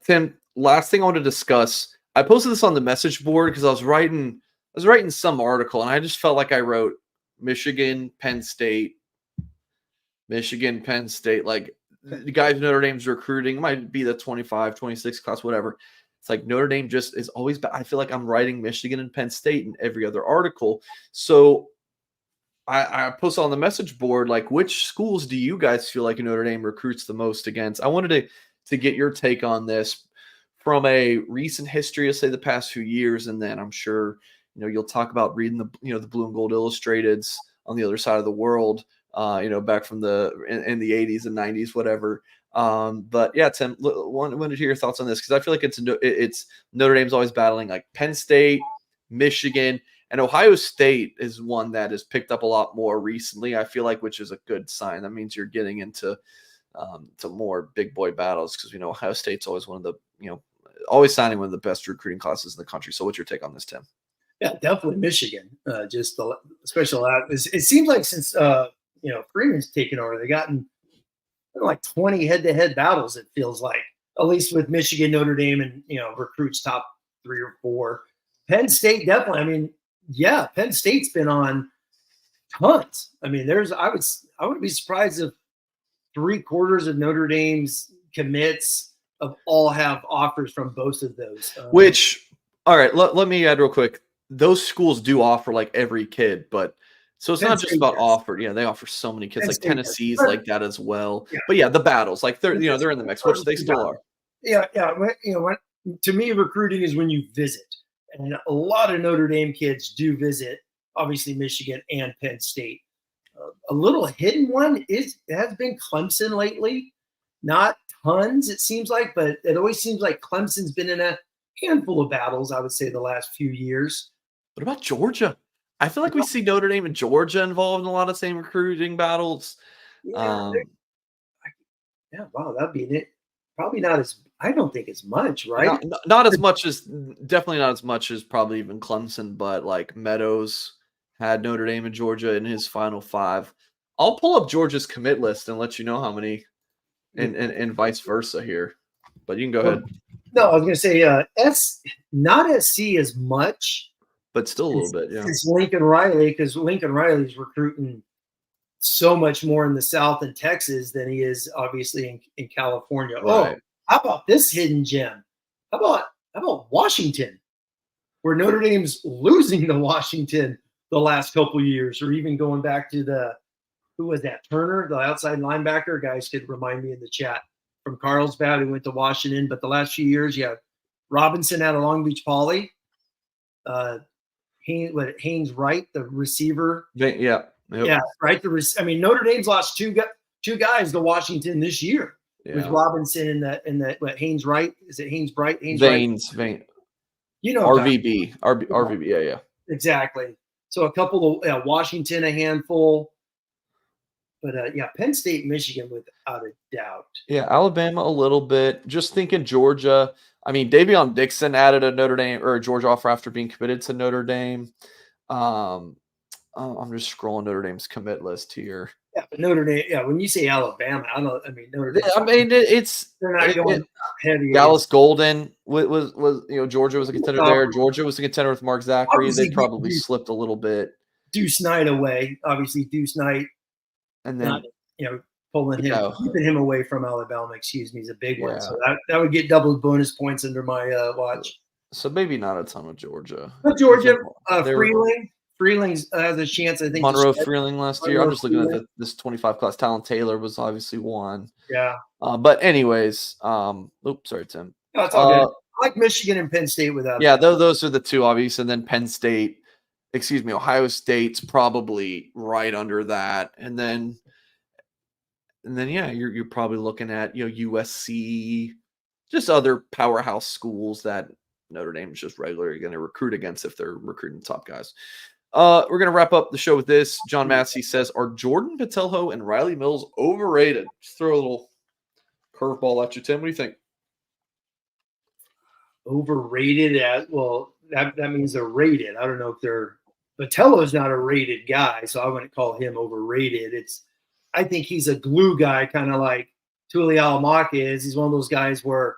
[SPEAKER 1] Tim, last thing I want to discuss, I posted this on the message board because I was writing some article, and I just felt like I wrote Michigan, Penn State. Like, the guys Notre Dame's recruiting might be the 25, 26 class, whatever. It's like Notre Dame just is always – I feel like I'm writing Michigan and Penn State in every other article. So I posted on the message board, like, which schools do you guys feel like Notre Dame recruits the most against? I wanted to get your take on this from a recent history of, say, the past few years, and then I'm sure – you'll talk about reading the Blue and Gold Illustrateds on the other side of the world, back from in the 80s and 90s, whatever. But yeah, Tim, wanted to hear your thoughts on this because I feel like it's Notre Dame's always battling like Penn State, Michigan, and Ohio State is one that has picked up a lot more recently. I feel like, which is a good sign. That means you're getting into to more big boy battles because Ohio State's always one of the always signing one of the best recruiting classes in the country. So, what's your take on this, Tim?
[SPEAKER 2] Yeah, definitely Michigan. Just the special. It seems like since Freeman's taken over, they've gotten like 20 head-to-head battles. It feels like, at least with Michigan, Notre Dame, and recruits top 3 or 4. Penn State definitely. I mean, yeah, Penn State's been on tons. I mean, I would be surprised if 3/4 of Notre Dame's commits of all have offers from both of those.
[SPEAKER 1] Which, all right, let me add real quick. Those schools do offer like every kid, but so it's not just about offer. Yeah, they offer so many kids. Like Tennessee's like that as well. Yeah. But yeah, the battles, like they're in the mix, which they still are.
[SPEAKER 2] Yeah. To me, recruiting is when you visit, and a lot of Notre Dame kids do visit. Obviously, Michigan and Penn State. A little hidden one has been Clemson lately. Not tons, it seems like, but it always seems like Clemson's been in a handful of battles, I would say, the last few years.
[SPEAKER 1] What about Georgia? I feel like we see Notre Dame and Georgia involved in a lot of same recruiting battles.
[SPEAKER 2] Wow, that'd be it. Probably not as – I don't think as much, right?
[SPEAKER 1] Not as much as – definitely not as much as probably even Clemson, but like Meadows had Notre Dame and Georgia in his Final 5. I'll pull up Georgia's commit list and let you know how many and vice versa here. But you can go ahead.
[SPEAKER 2] No, I was going to say not SC as much.
[SPEAKER 1] But still a little bit, yeah.
[SPEAKER 2] It's Lincoln Riley, because Lincoln Riley's recruiting so much more in the South and Texas than he is obviously in California. Right. Oh, how about this hidden gem? How about Washington, where Notre Dame's losing to Washington the last couple of years, or even going back to who was that, Turner, the outside linebacker? Guys could remind me in the chat from Carlsbad who went to Washington. But the last few years, you have Robinson out of Long Beach Poly. Haynes Wright, the receiver.
[SPEAKER 1] Yeah. Yep.
[SPEAKER 2] Yeah, right. Notre Dame's lost two guys to Washington this year with Robinson and the Haynes Wright. Is it Haynes Bright?
[SPEAKER 1] Veins. RVB. RVB. Yeah.
[SPEAKER 2] Exactly. So a couple of Washington, a handful. But Penn State, Michigan, without a doubt.
[SPEAKER 1] Yeah, Alabama a little bit. Just thinking Georgia. I mean, Davion Dixon added a Notre Dame or a Georgia offer after being committed to Notre Dame. I'm just scrolling Notre Dame's commit list here.
[SPEAKER 2] Yeah, but Notre Dame. Yeah, when you say Alabama, I mean Notre Dame.
[SPEAKER 1] I mean,
[SPEAKER 2] They're not going heavy.
[SPEAKER 1] Dallas Golden was Georgia was a contender there. Georgia was a contender with Mark Zachary.
[SPEAKER 2] Obviously,
[SPEAKER 1] They probably slipped a little bit.
[SPEAKER 2] Deuce Knight away. Obviously, Deuce Knight,
[SPEAKER 1] And then
[SPEAKER 2] pulling him, keeping him away from Alabama. Excuse me, is a big one. So that would get double bonus points under my watch.
[SPEAKER 1] So maybe not a ton of Georgia.
[SPEAKER 2] But Georgia, Freeling has a chance. I think
[SPEAKER 1] Monroe Freeling last year. I'm just looking at this 25 class. Talon Taylor was obviously one.
[SPEAKER 2] Yeah.
[SPEAKER 1] But anyways, sorry, Tim.
[SPEAKER 2] No, it's all good. I like Michigan and Penn State without.
[SPEAKER 1] Yeah, those are the two obvious, and then Penn State. Excuse me, Ohio State's probably right under that, and then yeah, you're probably looking at USC, just other powerhouse schools that Notre Dame is just regularly going to recruit against if they're recruiting top guys. We're going to wrap up the show with this. John Massey says, are Jordan Patelho and Riley Mills overrated? Just throw a little curveball at you, Tim. What do you think?
[SPEAKER 2] Overrated that means they're rated. I don't know if they're Patello's not a rated guy, so I wouldn't call him overrated. I think he's a glue guy, kind of like Tuli Alamaka is. He's one of those guys where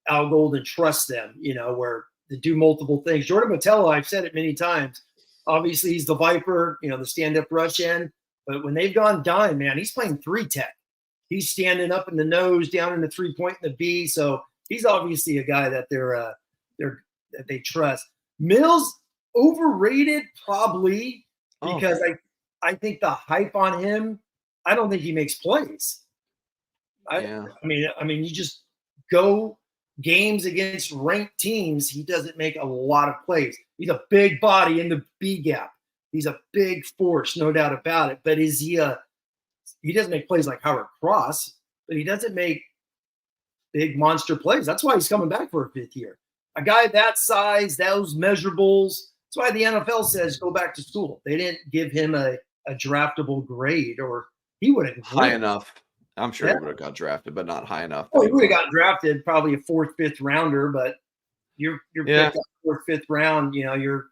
[SPEAKER 2] Al Golden trusts them, where they do multiple things. Jordan Patello, I've said it many times. Obviously, he's the Viper, the stand-up rush end. But when they've gone dime, man, he's playing 3-tech. He's standing up in the nose, down in the 3-point in the B. So he's obviously a guy that that they trust. Mills overrated probably because I think the hype on him. I don't think he makes plays. I mean, you just go games against ranked teams. He doesn't make a lot of plays. He's a big body in the B gap. He's a big force, no doubt about it. But he doesn't make plays like Howard Cross, but he doesn't make big monster plays. That's why he's coming back for a 5th year. A guy that size, those measurables. That's why the NFL says go back to school. They didn't give him a draftable grade, or he would have
[SPEAKER 1] high enough. I'm sure he would have got drafted, but not high enough.
[SPEAKER 2] Oh, he would have got drafted, probably a 4th, 5th rounder, but you're picked up 4th, 5th round. You're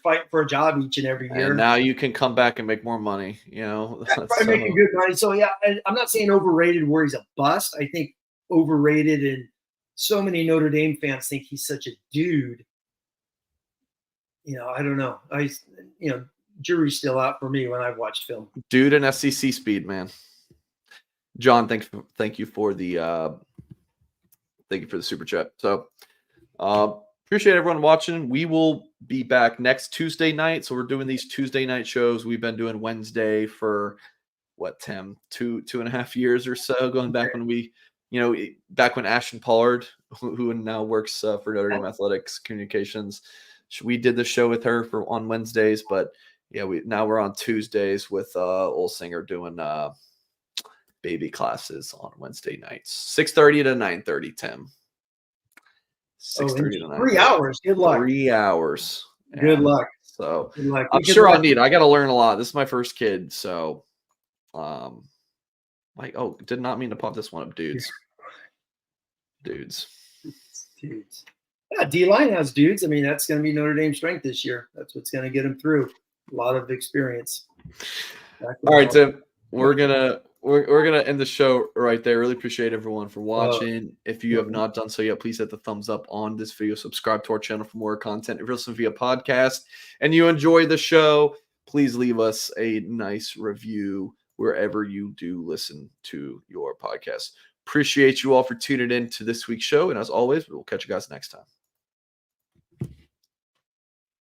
[SPEAKER 2] fighting for a job each and every year.
[SPEAKER 1] And now you can come back and make more money.
[SPEAKER 2] Probably making good money. So yeah, I'm not saying overrated where he's a bust. I think overrated, and so many Notre Dame fans think he's such a dude. I don't know. Jury's still out for me when I've watched film.
[SPEAKER 1] Dude and SEC speed, man. John, thank you for the super chat. So appreciate everyone watching. We will be back next Tuesday night. So we're doing these Tuesday night shows. We've been doing Wednesday for what, Tim, 2.5 years or so, going back when we, back when Ashton Pollard, who now works for Notre Dame Athletics Communications, we did the show with her on Wednesdays, but yeah, we're on Tuesdays with old Singer doing baby classes on Wednesday nights, 6:30 to 9:30. Tim, 6:30 to 9:30.
[SPEAKER 2] 3 hours. Good luck.
[SPEAKER 1] 3 hours.
[SPEAKER 2] Good luck.
[SPEAKER 1] So
[SPEAKER 2] good luck.
[SPEAKER 1] I'm sure I'll need. I got to learn a lot. This is my first kid, so did not mean to pop this one up, dudes.
[SPEAKER 2] Yeah, D-line has dudes. I mean, that's going to be Notre Dame's strength this year. That's what's going to get them through. A lot of experience.
[SPEAKER 1] All right, Tim. We're gonna end the show right there. Really appreciate everyone for watching. If you have not done so yet, please hit the thumbs up on this video. Subscribe to our channel for more content. If you're listening via podcast and you enjoy the show, please leave us a nice review wherever you do listen to your podcast. Appreciate you all for tuning in to this week's show. And as always, we will catch you guys next time.